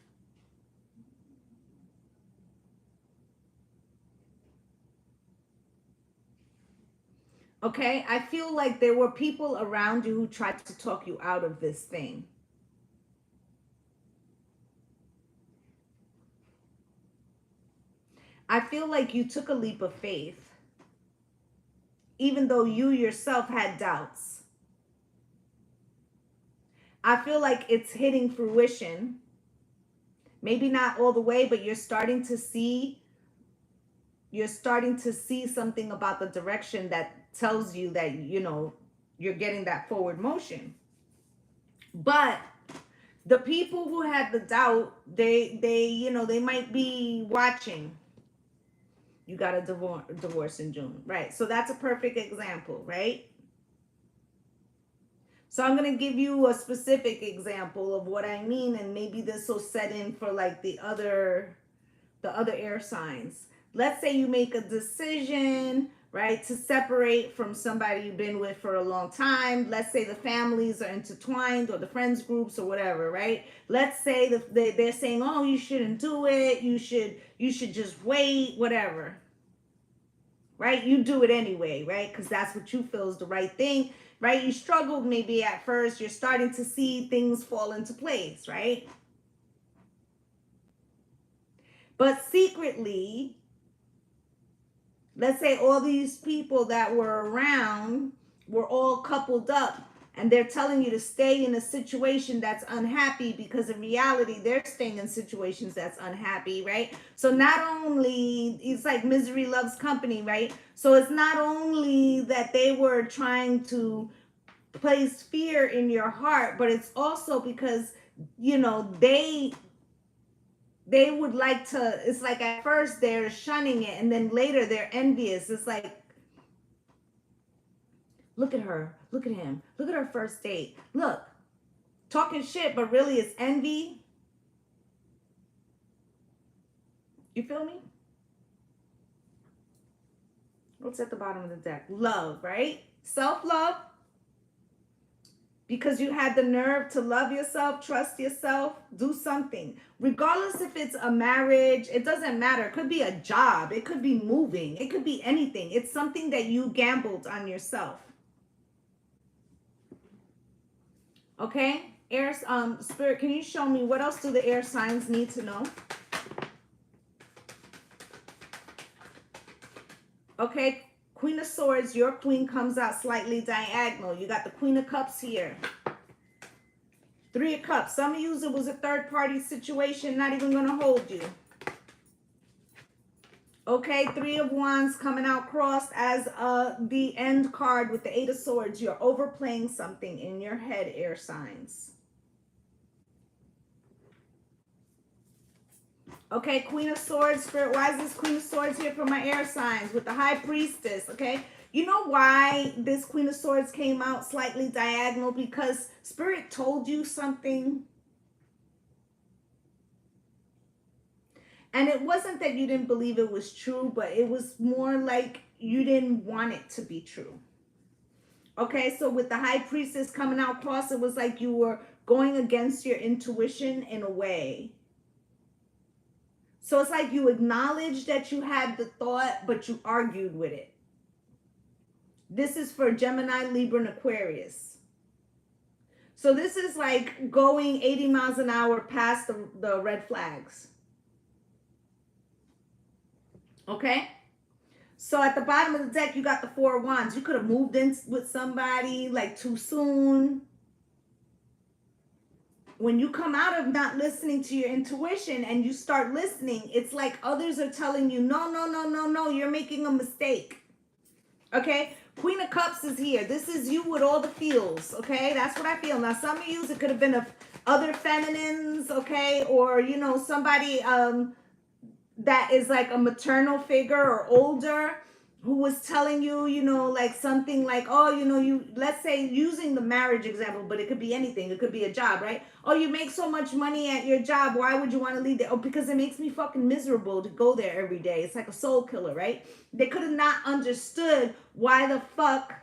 Okay, I feel like there were people around you who tried to talk you out of this thing. I feel like you took a leap of faith, even though you yourself had doubts. I feel like it's hitting fruition. Maybe not all the way, but you're starting to see something about the direction that tells you that, you know, you're getting that forward motion. But the people who had the doubt, they might be watching. You got a divorce in June, right? So that's a perfect example, right? So I'm going to give you a specific example of what I mean, and maybe this will set in for like the other air signs. Let's say you make a decision, right, to separate from somebody you've been with for a long time. Let's say the families are intertwined or the friends groups or whatever, right? Let's say that they're saying, oh, you shouldn't do it. You should just wait, whatever. Right? You do it anyway, right? Because that's what you feel is the right thing, right? You struggled maybe at first. You're starting to see things fall into place, right? But secretly, let's say all these people that were around were all coupled up, and they're telling you to stay in a situation that's unhappy, because in reality they're staying in situations that's unhappy, right? So not only, it's like misery loves company, right? So it's not only that they were trying to place fear in your heart, but it's also because, you know, they would like to, it's like at first they're shunning it and then later they're envious. It's like, look at her, look at him, look at her first date, look, talking shit, but really it's envy. You feel me? What's at the bottom of the deck? Love, right? Self-love. Because you had the nerve to love yourself, trust yourself, do something. Regardless if it's a marriage, it doesn't matter. It could be a job. It could be moving. It could be anything. It's something that you gambled on yourself. Okay? Air, Spirit, can you show me what else do the air signs need to know? Okay, Queen of Swords, your queen comes out slightly diagonal. You got the Queen of Cups here. Three of Cups. Some of you, it was a third-party situation, not even going to hold you. Okay, Three of Wands coming out crossed as the end card with the Eight of Swords. You're overplaying something in your head, air signs. Okay, Queen of Swords, Spirit, why is this Queen of Swords here for my air signs with the High Priestess, okay? You know why this Queen of Swords came out slightly diagonal? Because Spirit told you something. And it wasn't that you didn't believe it was true, but it was more like you didn't want it to be true. Okay, so with the high priestess coming out cross, it was like you were going against your intuition in a way. So it's like you acknowledged that you had the thought, but you argued with it. This is for Gemini, Libra, and Aquarius. So this is like going 80 miles an hour past the red flags. Okay? So at the bottom of the deck, you got the Four of Wands. You could have moved in with somebody like too soon. When you come out of not listening to your intuition and you start listening, it's like others are telling you, no, no, no, no, no, you're making a mistake. Okay? Queen of Cups is here. This is you with all the feels. Okay? That's what I feel. Now, some of you, it could have been other feminines, okay? Or, you know, somebody that is like a maternal figure or older who was telling you, you know, like something like, oh, you know, you, let's say using the marriage example, but it could be anything. It could be a job, right? Oh, you make so much money at your job. Why would you want to leave there? Oh, because it makes me fucking miserable to go there every day. It's like a soul killer, right? They could have not understood why the fuck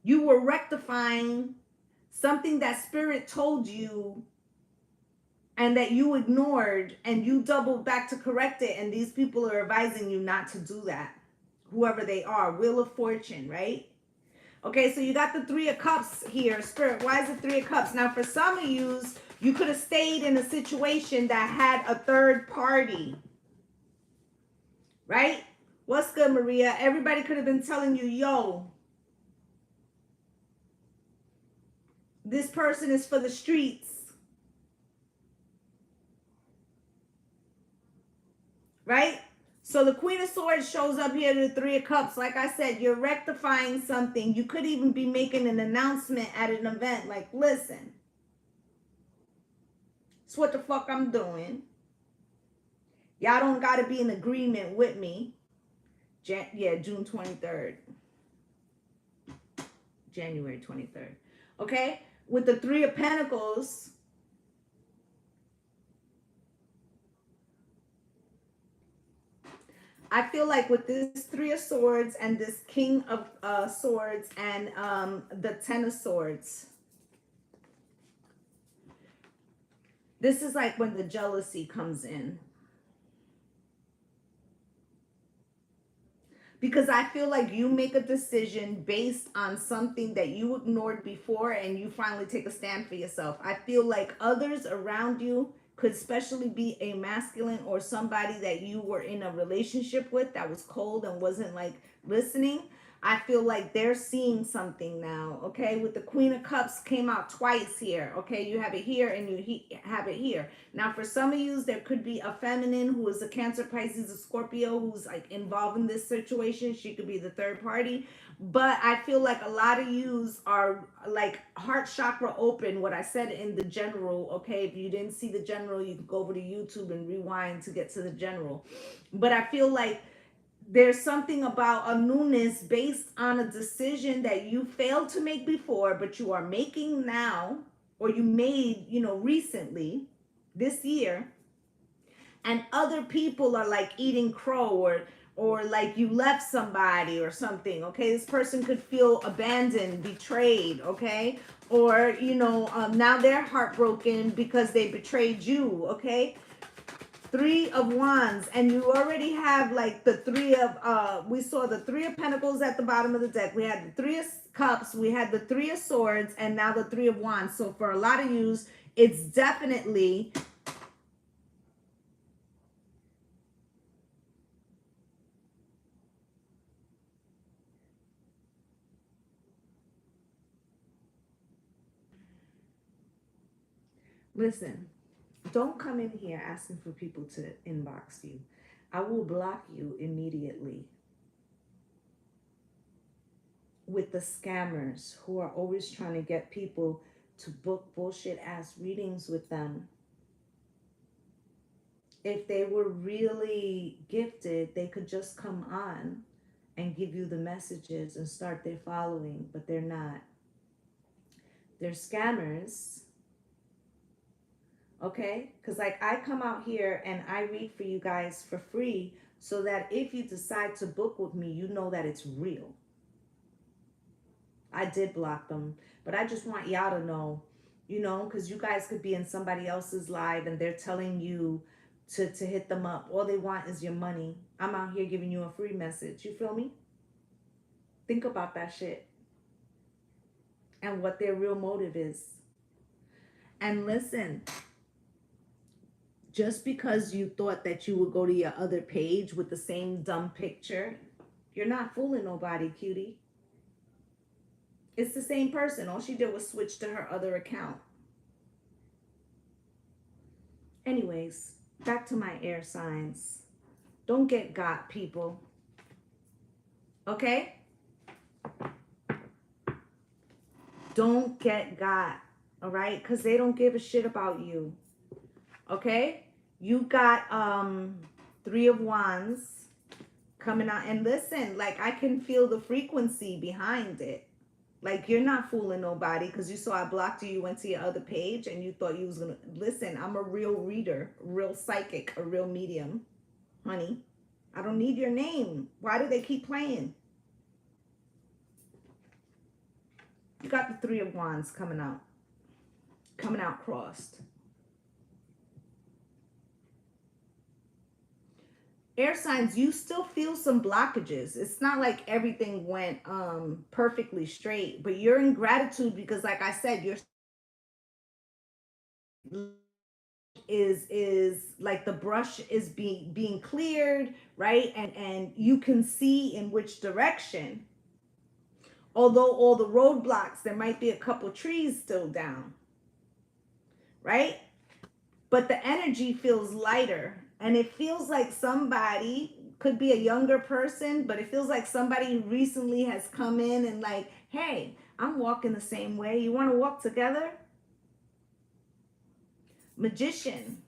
you were rectifying something that spirit told you and that you ignored, and you doubled back to correct it, and these people are advising you not to do that, whoever they are. Wheel of Fortune, right? Okay, so you got the Three of Cups here. Spirit, why is it Three of Cups? Now, for some of you could have stayed in a situation that had a third party, right? What's good, Maria? Everybody could have been telling you, yo, this person is for the streets, right? So the Queen of Swords shows up here to the Three of Cups. Like I said, you're rectifying something. You could even be making an announcement at an event like, listen, it's what the fuck I'm doing. Y'all don't got to be in agreement with me. June 23rd. January 23rd. Okay? With the Three of Pentacles, I feel like with this Three of Swords and this King of Swords and the Ten of Swords, this is like when the jealousy comes in. Because I feel like you make a decision based on something that you ignored before and you finally take a stand for yourself. I feel like others around you could especially be a masculine or somebody that you were in a relationship with that was cold and wasn't like listening. I feel like they're seeing something now, okay? With the Queen of Cups came out twice here, okay? You have it here and you have it here. Now, for some of you, there could be a feminine who is a Cancer, Pisces, a Scorpio who's like involved in this situation. She could be the third party. But I feel like a lot of yous are like heart chakra open, what I said in the general, okay? If you didn't see the general, you can go over to YouTube and rewind to get to the general. But I feel like there's something about a newness based on a decision that you failed to make before, but you are making now, or you made, you know, recently this year, and other people are like eating crow, or like you left somebody or something. Okay, this person could feel abandoned, betrayed. Okay, or you know, now they're heartbroken because they betrayed you. Okay, Three of Wands, and you already have like the Three of we saw the Three of Pentacles at the bottom of the deck. We had the Three of Cups, we had the Three of Swords, and now the Three of Wands. So for a lot of yous, it's definitely listen, don't come in here asking for people to inbox you. I will block you immediately. With the scammers who are always trying to get people to book bullshit ass readings with them. If they were really gifted, they could just come on and give you the messages and start their following, but they're not. They're scammers. Okay? Because like I come out here and I read for you guys for free so that if you decide to book with me, you know that it's real. I did block them, but I just want y'all to know, you know, because you guys could be in somebody else's live and they're telling you to hit them up. All they want is your money. I'm out here giving you a free message. You feel me? Think about that shit and what their real motive is. And listen, just because you thought that you would go to your other page with the same dumb picture, you're not fooling nobody, cutie. It's the same person. All she did was switch to her other account. Anyways, back to my air signs. Don't get got, people. Okay? Don't get got. All right? Because they don't give a shit about you. Okay? You got 3 of Wands coming out. And listen, like, I can feel the frequency behind it. Like, you're not fooling nobody because you saw I blocked you. You went to your other page and you thought you was going to... Listen, I'm a real reader, a real psychic, a real medium. Honey, I don't need your name. Why do they keep playing? You got the 3 of Wands coming out crossed. Air signs, you still feel some blockages. It's not like everything went perfectly straight, but you're in gratitude because, like I said, you're is like the brush is being cleared, right? And you can see in which direction. Although all the roadblocks, there might be a couple trees still down, right? But the energy feels lighter, and it feels like somebody, could be a younger person, but it feels like somebody recently has come in and like, hey, I'm walking the same way. You want to walk together? Magician.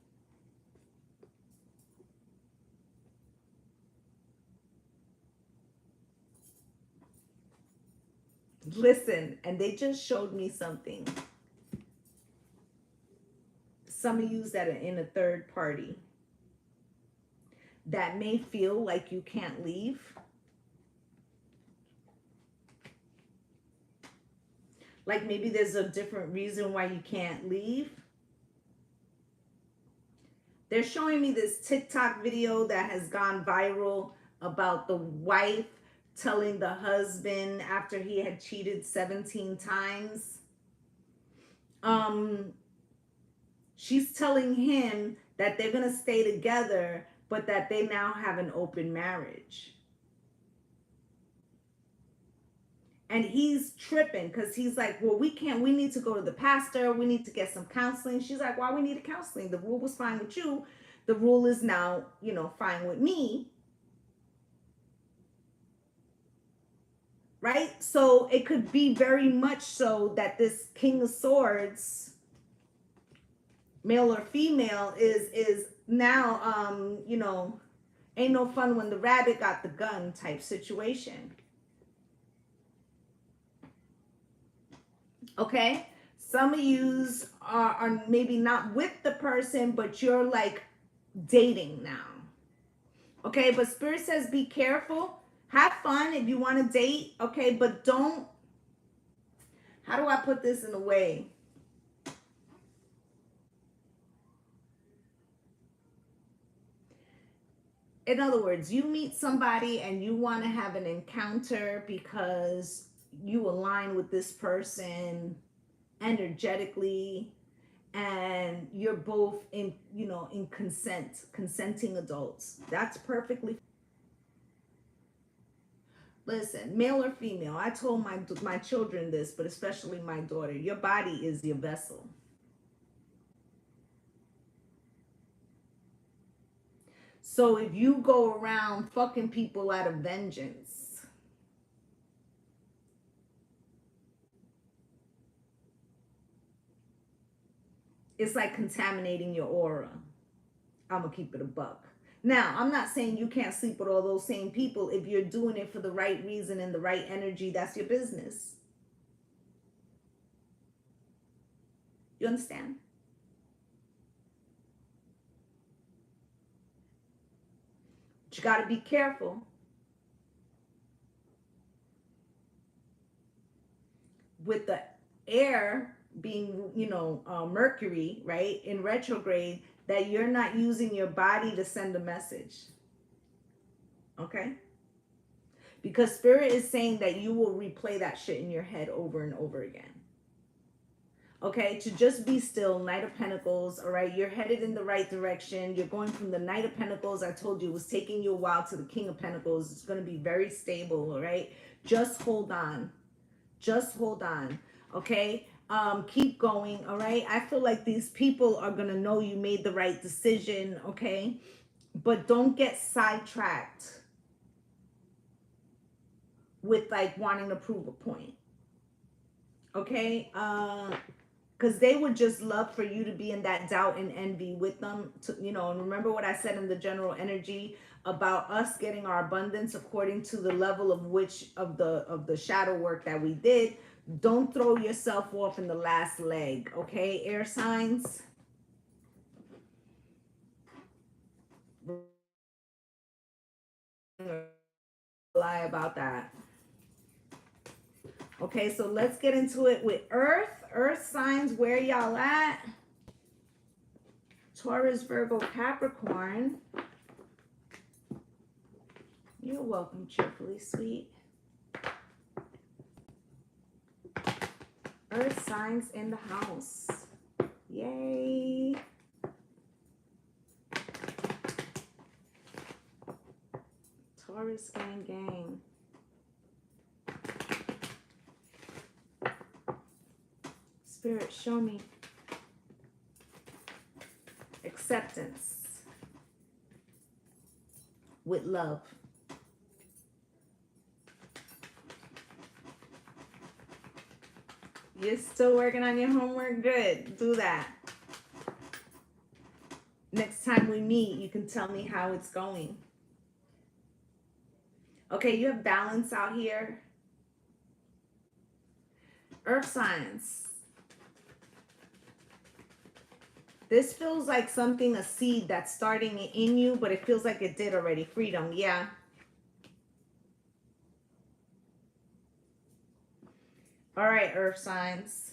Listen, and they just showed me something. Some of you that are in a third party that may feel like you can't leave. Like maybe there's a different reason why you can't leave. They're showing me this TikTok video that has gone viral about the wife telling the husband after he had cheated 17 times. She's telling him that they're going to stay together, but that they now have an open marriage. And he's tripping because he's like, well, we need to go to the pastor. We need to get some counseling. She's like, why we need a counseling? The rule was fine with you. The rule is now, you know, fine with me. Right? So it could be very much so that this King of Swords, male or female, is now, you know, ain't no fun when the rabbit got the gun type situation. Okay? Some of yous are maybe not with the person, but you're like dating now. Okay? But Spirit says be careful. Have fun if you want to date. Okay? But don't... How do I put this in a way? In other words, you meet somebody and you want to have an encounter because you align with this person energetically and you're both in, you know, in consenting adults. That's perfectly... Listen, male or female, I told my children this, but especially my daughter, your body is your vessel. So if you go around fucking people out of vengeance, it's like contaminating your aura. I'm gonna keep it a buck. Now, I'm not saying you can't sleep with all those same people. If you're doing it for the right reason and the right energy, that's your business. You understand? But you got to be careful. With the air being, you know, Mercury, right, in retrograde, that you're not using your body to send a message. Okay? Because Spirit is saying that you will replay that shit in your head over and over again. Okay, to just be still. Knight of Pentacles. All right, you're headed in the right direction. You're going from the Knight of Pentacles, I told you it was taking you a while, to the King of Pentacles. It's going to be very stable. All right, just hold on. Just hold on. Okay, keep going. All right, I feel like these people are going to know you made the right decision. Okay, but don't get sidetracked with like wanting to prove a point. Okay, because they would just love for you to be in that doubt and envy with them, to, you know. And remember what I said in the general energy about us getting our abundance according to the level of which of the shadow work that we did. Don't throw yourself off in the last leg. Okay, air signs. Lie about that. Okay, so let's get into it with earth signs. Where y'all at? Taurus, Virgo, Capricorn. You're welcome, cheerfully sweet. Earth signs in the house. Yay. Taurus gang gang. Spirit, show me acceptance with love. You're still working on your homework? Good. Do that. Next time we meet, you can tell me how it's going. Okay, you have balance out here. Earth signs. This feels like something, a seed that's starting in you, but it feels like it did already. Freedom, yeah. All right, earth signs.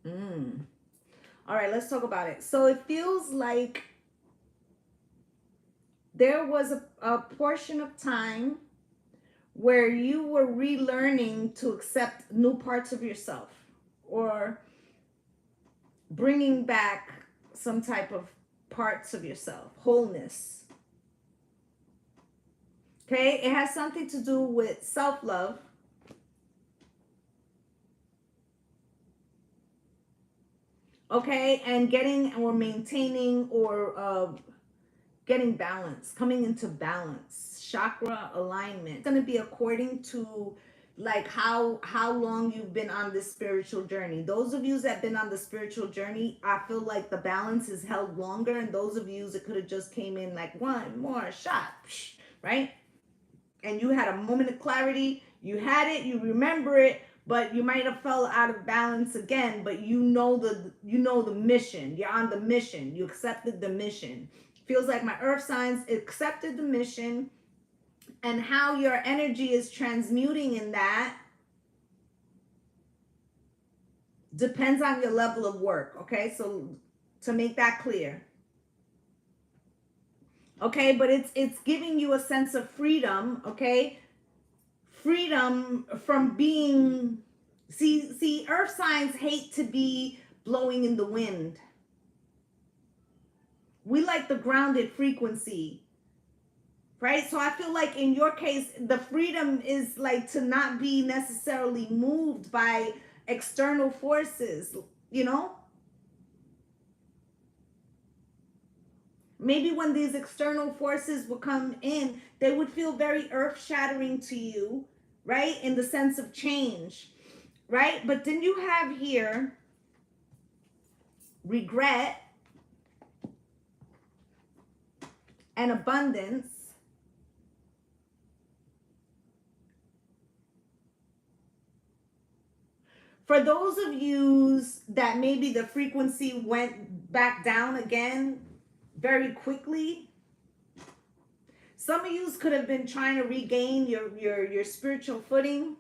All right, let's talk about it. So it feels like there was a portion of time where you were relearning to accept new parts of yourself, or bringing back some type of parts of yourself, wholeness. Okay, it has something to do with self-love. Okay, and getting or maintaining or getting balance, coming into balance, chakra alignment. It's going to be according to like how long you've been on this spiritual journey. Those of you that have been on the spiritual journey, I feel like the balance is held longer, and those of you that could have just came in like one more shot, right? And you had a moment of clarity, you had it, you remember it, but you might have fell out of balance again. But you know the mission. You're on the mission. You accepted the mission. Feels like my earth signs accepted the mission, and how your energy is transmuting in that depends on your level of work. Okay, so to make that clear. Okay, but it's giving you a sense of freedom. Okay, freedom from being, see earth signs hate to be blowing in the wind. We like the grounded frequency, right? So I feel like in your case, the freedom is like to not be necessarily moved by external forces, you know? Maybe when these external forces would come in, they would feel very earth-shattering to you, right? In the sense of change, right? But then you have here regret and abundance. For those of you that maybe the frequency went back down again very quickly, some of you could have been trying to regain your spiritual footing.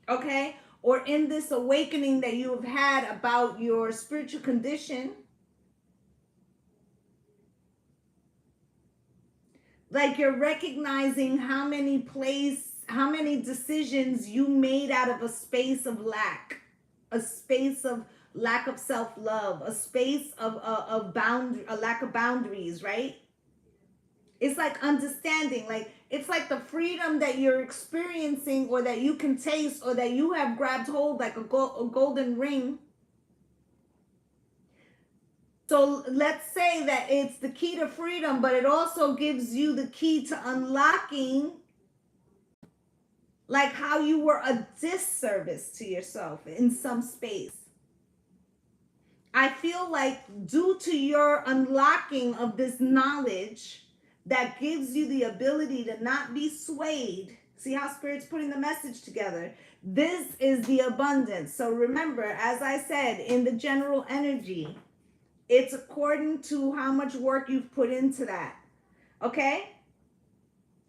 Okay? Or in this awakening that you have had about your spiritual condition. Like you're recognizing how many decisions you made out of a space of lack, a space of lack of self-love, a space of a lack of boundaries, right? It's like understanding, like it's like the freedom that you're experiencing or that you can taste or that you have grabbed hold like a golden ring. So let's say that it's the key to freedom, but it also gives you the key to unlocking like how you were a disservice to yourself in some space. I feel like due to your unlocking of this knowledge that gives you the ability to not be swayed. See how Spirit's putting the message together? This is the abundance. So remember, as I said, in the general energy, it's according to how much work you've put into that. Okay?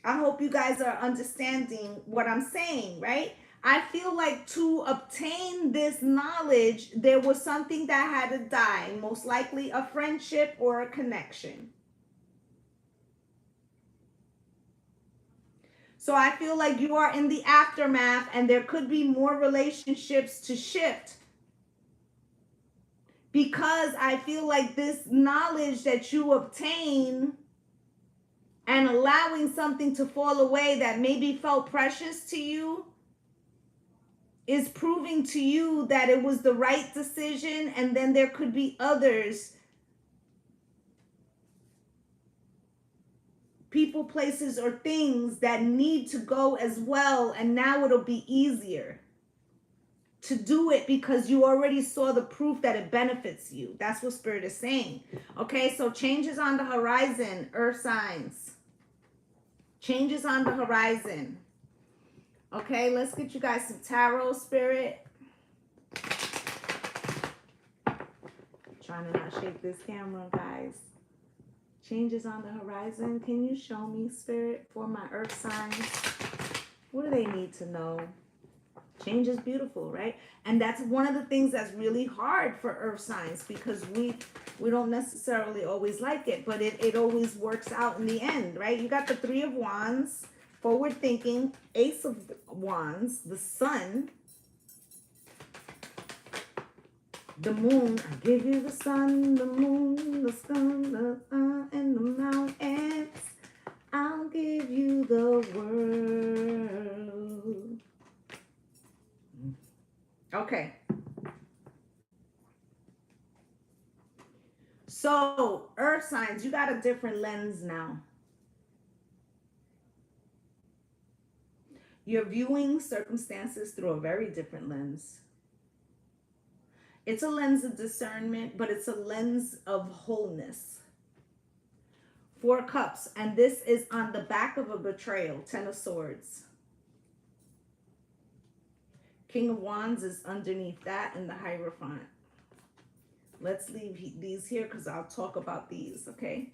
I hope you guys are understanding what I'm saying, right? I feel like to obtain this knowledge, there was something that had to die, most likely a friendship or a connection. So I feel like you are in the aftermath and there could be more relationships to shift. Because I feel like this knowledge that you obtain and allowing something to fall away that maybe felt precious to you is proving to you that it was the right decision, and then there could be others, people, places, or things that need to go as well, and now it'll be easier to do it because you already saw the proof that it benefits you. That's what Spirit is saying. Okay, so changes on the horizon, earth signs. Changes on the horizon. Okay, let's get you guys some tarot, Spirit. Trying to not shake this camera, guys. Changes on the horizon. Can you show me, Spirit, for my earth signs? What do they need to know? Change is beautiful, right? And that's one of the things that's really hard for earth signs because we don't necessarily always like it, but it always works out in the end, right? You got the Three of Wands, forward thinking, Ace of Wands, the Sun, the Moon. I give you the sun, the moon, the sun, and the mountains. I'll give you the world. Okay. So, earth signs, you got a different lens now. You're viewing circumstances through a very different lens. It's a lens of discernment, but it's a lens of wholeness. 4 Cups, and this is on the back of a betrayal, 10 of Swords. King of Wands is underneath that in the Hierophant. Let's leave these here because I'll talk about these, okay?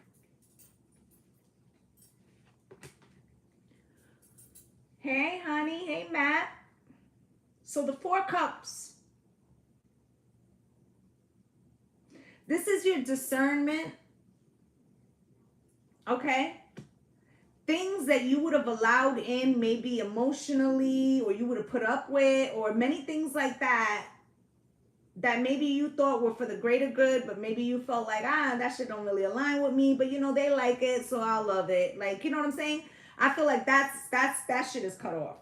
Hey, honey. Hey, Matt. So the 4 Cups. This is your discernment, okay? Things that you would have allowed in maybe emotionally or you would have put up with or many things like that that maybe you thought were for the greater good, but maybe you felt like, that shit don't really align with me, but you know, they like it, so I'll love it. Like, you know what I'm saying? I feel like that shit is cut off.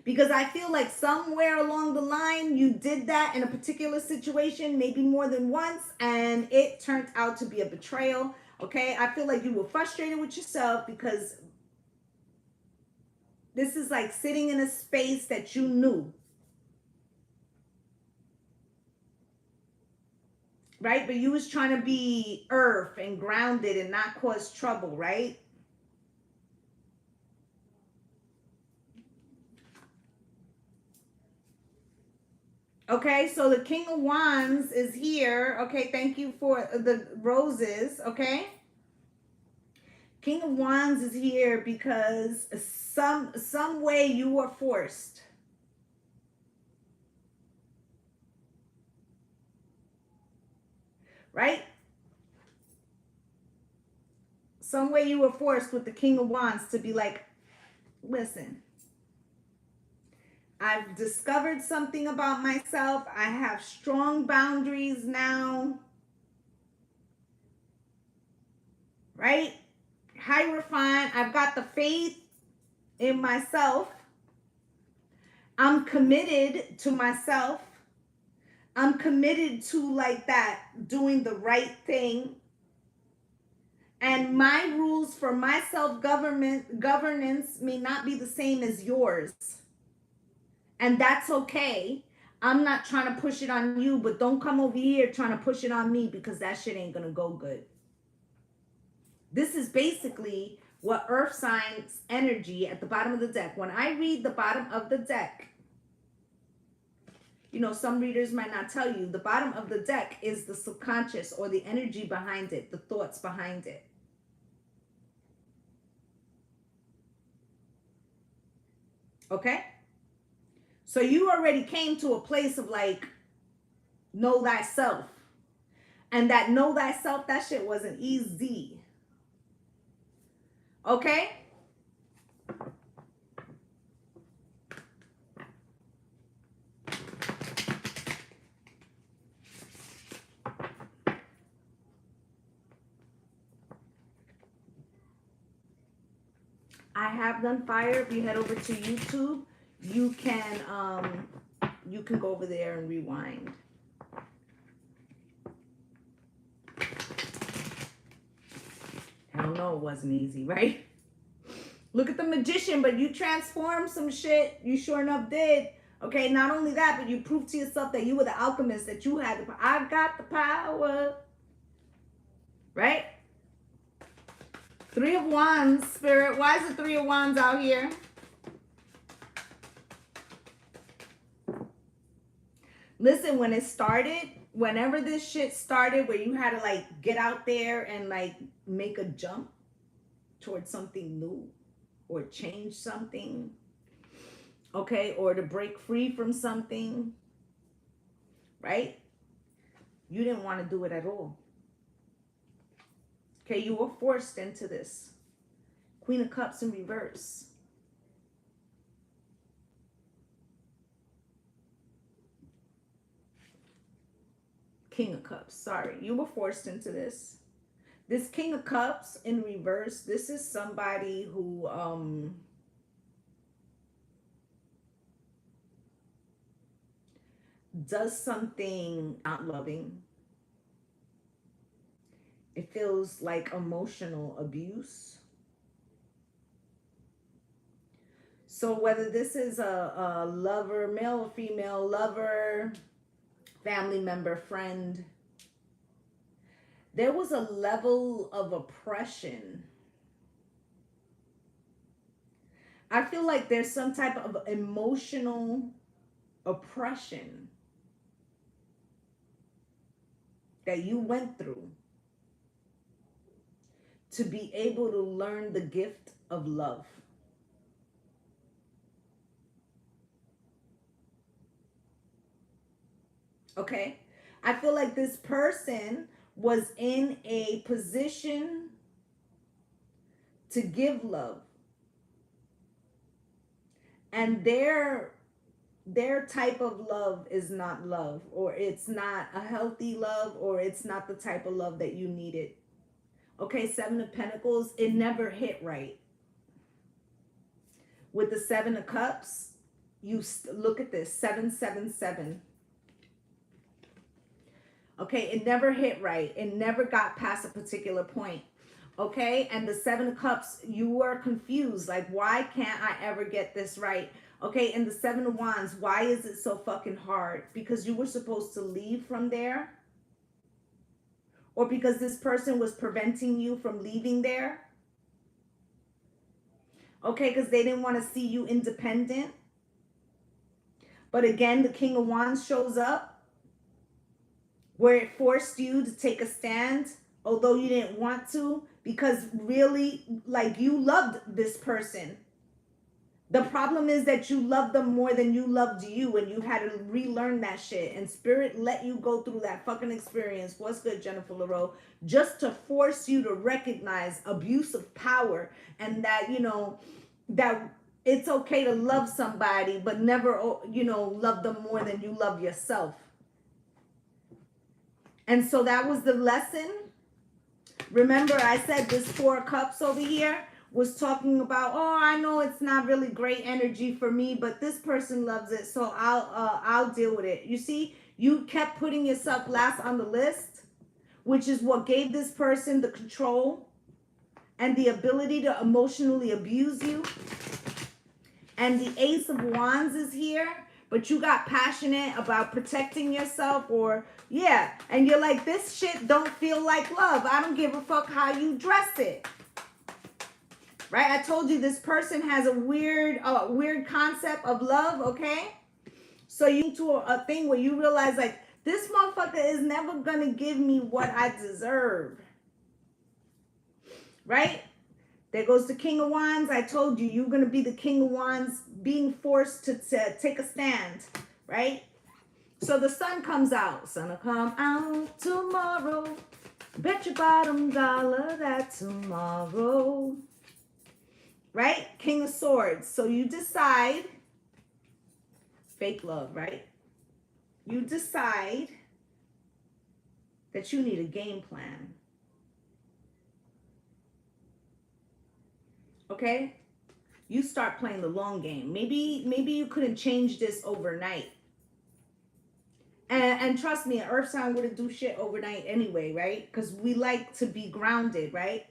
Because I feel like somewhere along the line, you did that in a particular situation, maybe more than once, and it turned out to be a betrayal. Okay, I feel like you were frustrated with yourself because this is like sitting in a space that you knew. Right? But you was trying to be earth and grounded and not cause trouble, right? Okay, so the King of Wands is here. Okay, thank you for the roses. Okay, King of Wands is here because some way you were forced, right? Some way you were forced with the King of Wands to be like, listen, I've discovered something about myself. I have strong boundaries now, right? High refined. I've got the faith in myself. I'm committed to myself. I'm committed to like that, doing the right thing. And my rules for my governance may not be the same as yours. And that's okay. I'm not trying to push it on you, but don't come over here trying to push it on me because that shit ain't gonna go good. This is basically what earth signs energy at the bottom of the deck. When I read the bottom of the deck, you know, some readers might not tell you, the bottom of the deck is the subconscious or the energy behind it, the thoughts behind it. Okay? So you already came to a place of like, know thyself. And that know thyself, that shit wasn't easy. Okay? I have done fire. If you head over to YouTube, you can go over there and rewind. Hell no, it wasn't easy, right? Look at the magician, but you transformed some shit. You sure enough did. Okay, not only that, but you proved to yourself that you were the alchemist, that you had the power. I've got the power. Right? Three of Wands, Spirit. Why is the Three of Wands out here? Listen, when it started, whenever this shit started, where you had to like get out there and like make a jump towards something new or change something, okay, or to break free from something, right? You didn't want to do it at all. Okay, you were forced into this. Queen of Cups in reverse. King of Cups, sorry. You were forced into this. This King of Cups in reverse, this is somebody who does something not loving. It feels like emotional abuse. So whether this is a lover, male or female lover, family member, friend, there was a level of oppression. I feel like there's some type of emotional oppression that you went through to be able to learn the gift of love. Okay? I feel like this person was in a position to give love. And their type of love is not love, or it's not a healthy love, or it's not the type of love that you needed. Okay, Seven of Pentacles, it never hit right. With the Seven of Cups, you look at this, 777. Okay, it never hit right. It never got past a particular point. Okay, and the Seven of Cups, you were confused. Like, why can't I ever get this right? Okay, and the Seven of Wands, why is it so fucking hard? Because you were supposed to leave from there? Or because this person was preventing you from leaving there? Okay, because they didn't want to see you independent. But again, the King of Wands shows up where it forced you to take a stand, although you didn't want to, because really, like, you loved this person. The problem is that you loved them more than you loved you, and you had to relearn that shit. And Spirit let you go through that fucking experience. What's good, Jennifer LaRoe? Just to force you to recognize abuse of power, and that, you know, that it's okay to love somebody, but never, you know, love them more than you love yourself. And so that was the lesson. Remember, I said this Four of Cups over here was talking about, oh, I know it's not really great energy for me, but this person loves it, so I'll deal with it. You see, you kept putting yourself last on the list, which is what gave this person the control and the ability to emotionally abuse you. And the Ace of Wands is here, but you got passionate about protecting yourself, or yeah, and you're like, this shit don't feel like love. I don't give a fuck how you dress it. Right? I told you this person has a weird concept of love, okay? So you to a thing where you realize, like, this motherfucker is never gonna give me what I deserve. Right? There goes the King of Wands. I told you, you're gonna be the King of Wands being forced to take a stand, right? So the sun comes out. Sun will come out tomorrow. Bet your bottom dollar that tomorrow. Right? King of Swords. So you decide, fake love, right? You decide that you need a game plan. Okay? You start playing the long game. Maybe you couldn't change this overnight. And trust me, an earth sign wouldn't do shit overnight anyway, right? Because we like to be grounded, right?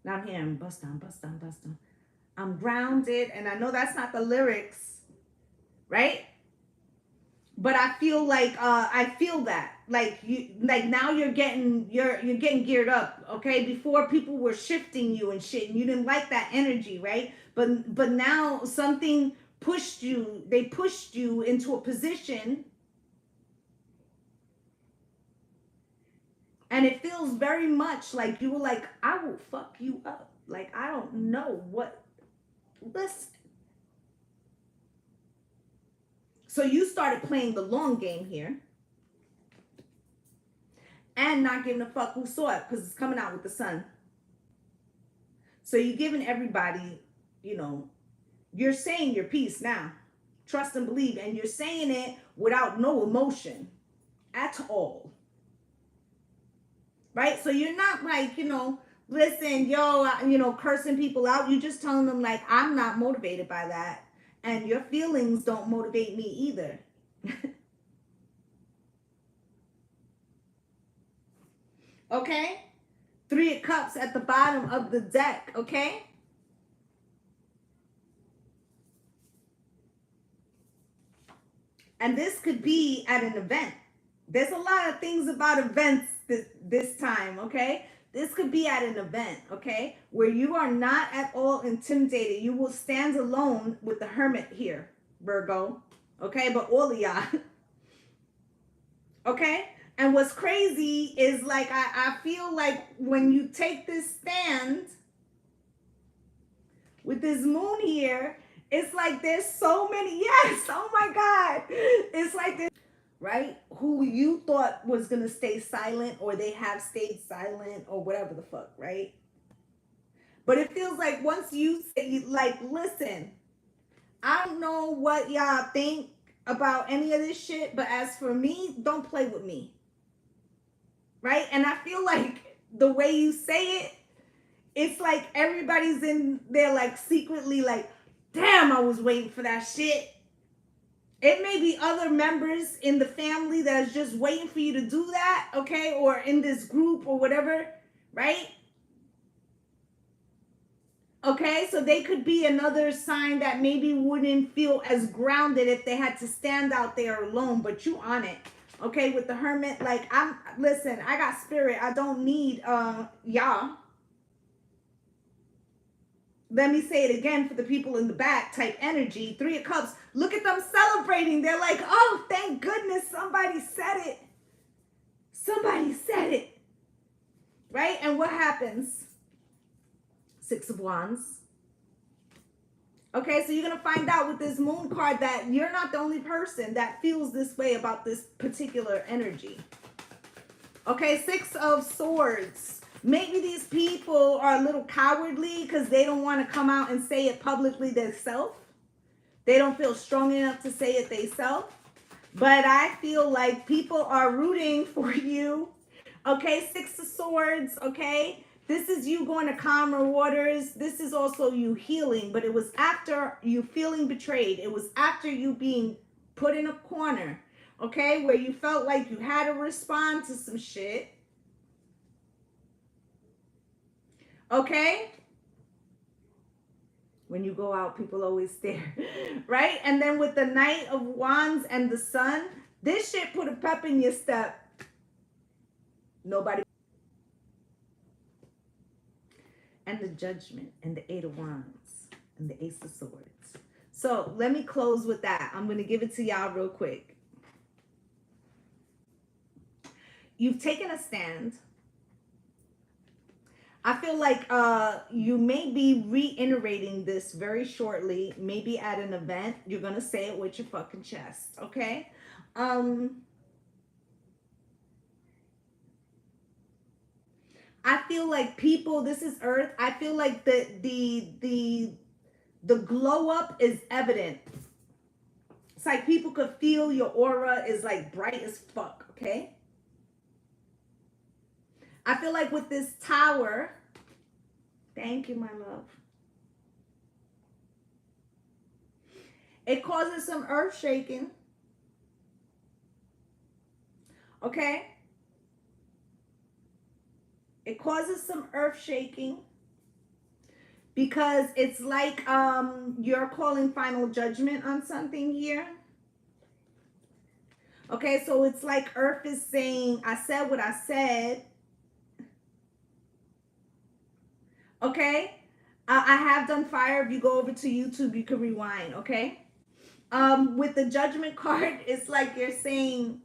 Now I'm hearing bust down, bust down, bust down. I'm grounded, and I know that's not the lyrics, right? But I feel like I feel that. Like now you're getting geared up, okay? Before people were shifting you and shit, and you didn't like that energy, right? But now something pushed you, they pushed you into a position, and it feels very much like you were like, I will fuck you up. Like, I don't know what. Listen. So you started playing the long game here. And not giving a fuck who saw it, because it's coming out with the sun. So you're giving everybody, you know, you're saying your piece now. Trust and believe. And you're saying it without no emotion at all. Right? So you're not like, you know, listen, yo, you know, cursing people out. You're just telling them, like, I'm not motivated by that. And your feelings don't motivate me either. Okay? Three of Cups at the bottom of the deck, okay? And this could be at an event. There's a lot of things about events this time, okay? This could be at an event, okay? Where you are not at all intimidated. You will stand alone with the Hermit here, Virgo, okay? But all of y'all, okay? And what's crazy is, like, I feel like when you take this stand with this moon here, it's like there's so many, yes, oh my God. It's like this, right? Who you thought was going to stay silent, or they have stayed silent, or whatever the fuck, right? But it feels like once you say, like, listen, I don't know what y'all think about any of this shit, but as for me, don't play with me. Right? And I feel like the way you say it, it's like everybody's in there, like, secretly like, damn, I was waiting for that shit. It may be other members in the family that's just waiting for you to do that, okay? Or in this group or whatever, right? Okay, so they could be another sign that maybe wouldn't feel as grounded if they had to stand out there alone, but you on it. Okay, with the Hermit, like, listen, I got spirit. I don't need y'all. Let me say it again for the people in the back type energy. Three of Cups. Look at them celebrating. They're like, oh, thank goodness somebody said it. Somebody said it. Right? And what happens? Six of Wands. Okay, so you're going to find out with this Moon card that you're not the only person that feels this way about this particular energy. Okay, Six of Swords. Maybe these people are a little cowardly because they don't want to come out and say it publicly themselves. They don't feel strong enough to say it themselves. But I feel like people are rooting for you. Okay, Six of Swords, okay? This is you going to calmer waters. This is also you healing, but it was after you feeling betrayed. It was after you being put in a corner, okay, where you felt like you had to respond to some shit. Okay? When you go out, people always stare, right? And then with the Knight of Wands and the Sun, this shit put a pep in your step. Nobody. And the Judgment and the Eight of Wands and the Ace of Swords. So let me close with that. I'm going to give it to y'all real quick. You've taken a stand. I feel like you may be reiterating this very shortly, maybe at an event. You're going to say it with your fucking chest, okay? I feel like people, this is Earth. I feel like the glow up is evident. It's like people could feel your aura is like bright as fuck, okay? I feel like with this Tower, thank you, my love. It causes some earth shaking. Okay? It causes some earth shaking because it's like you're calling final judgment on something here. Okay, so it's like Earth is saying, I said what I said. Okay? I have done fire. If you go over to YouTube, you can rewind, okay? With the Judgment card, it's like you're saying,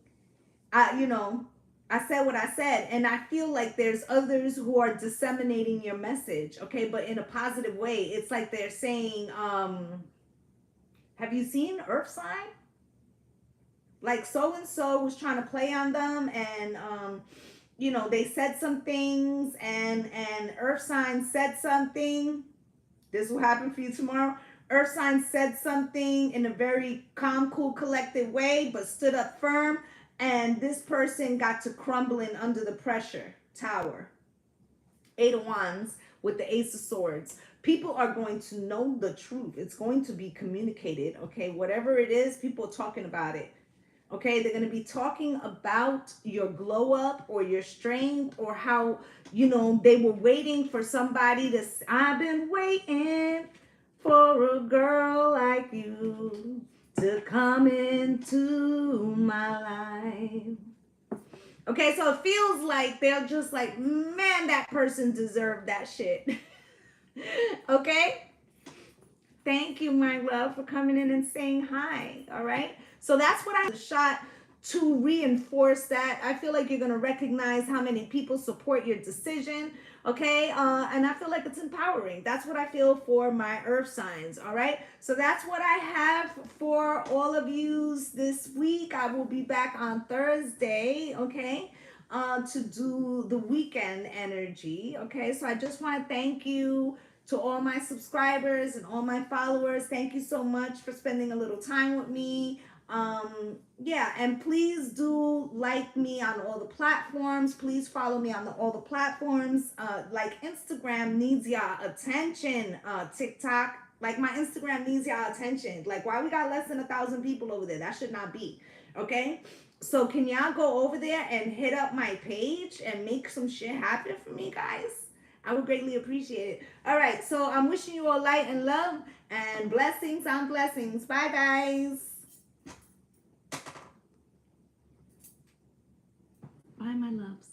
you know, I said what I said, and I feel like there's others who are disseminating your message, okay, but in a positive way. It's like they're saying, have you seen Earth sign? Like so-and-so was trying to play on them, and, you know, they said some things, and Earth sign said something. This will happen for you tomorrow. Earth sign said something in a very calm, cool, collected way, but stood up firm. And this person got to crumbling under the pressure. Tower. Eight of Wands with the Ace of Swords. People are going to know the truth. It's going to be communicated. Okay, whatever it is, people are talking about it. Okay, they're going to be talking about your glow up or your strength, or how, you know, they were waiting for somebody to, I've been waiting for a girl like you to come into my life. Okay, so it feels like they're just like, man, that person deserved that shit. Okay? Thank you, my love, for coming in and saying hi. All right? So that's what I shot to reinforce that. I feel like you're going to recognize how many people support your decision. Okay, and I feel like it's empowering. That's what I feel for my earth signs. All right, so that's what I have for all of yous this week. I will be back on Thursday, okay, to do the weekend energy. Okay, so I just want to thank you to all my subscribers and all my followers. Thank you so much for spending a little time with me. Yeah, and please do like me on all the platforms. Please follow me on all the platforms. Like Instagram needs y'all attention. TikTok, like my Instagram needs y'all attention. Like, why we got less than 1,000 people over there? That should not be. Okay, so can y'all go over there and hit up my page and make some shit happen for me, guys? I would greatly appreciate it. All right, so I'm wishing you all light and love and blessings on blessings. Bye, guys. Bye, my loves.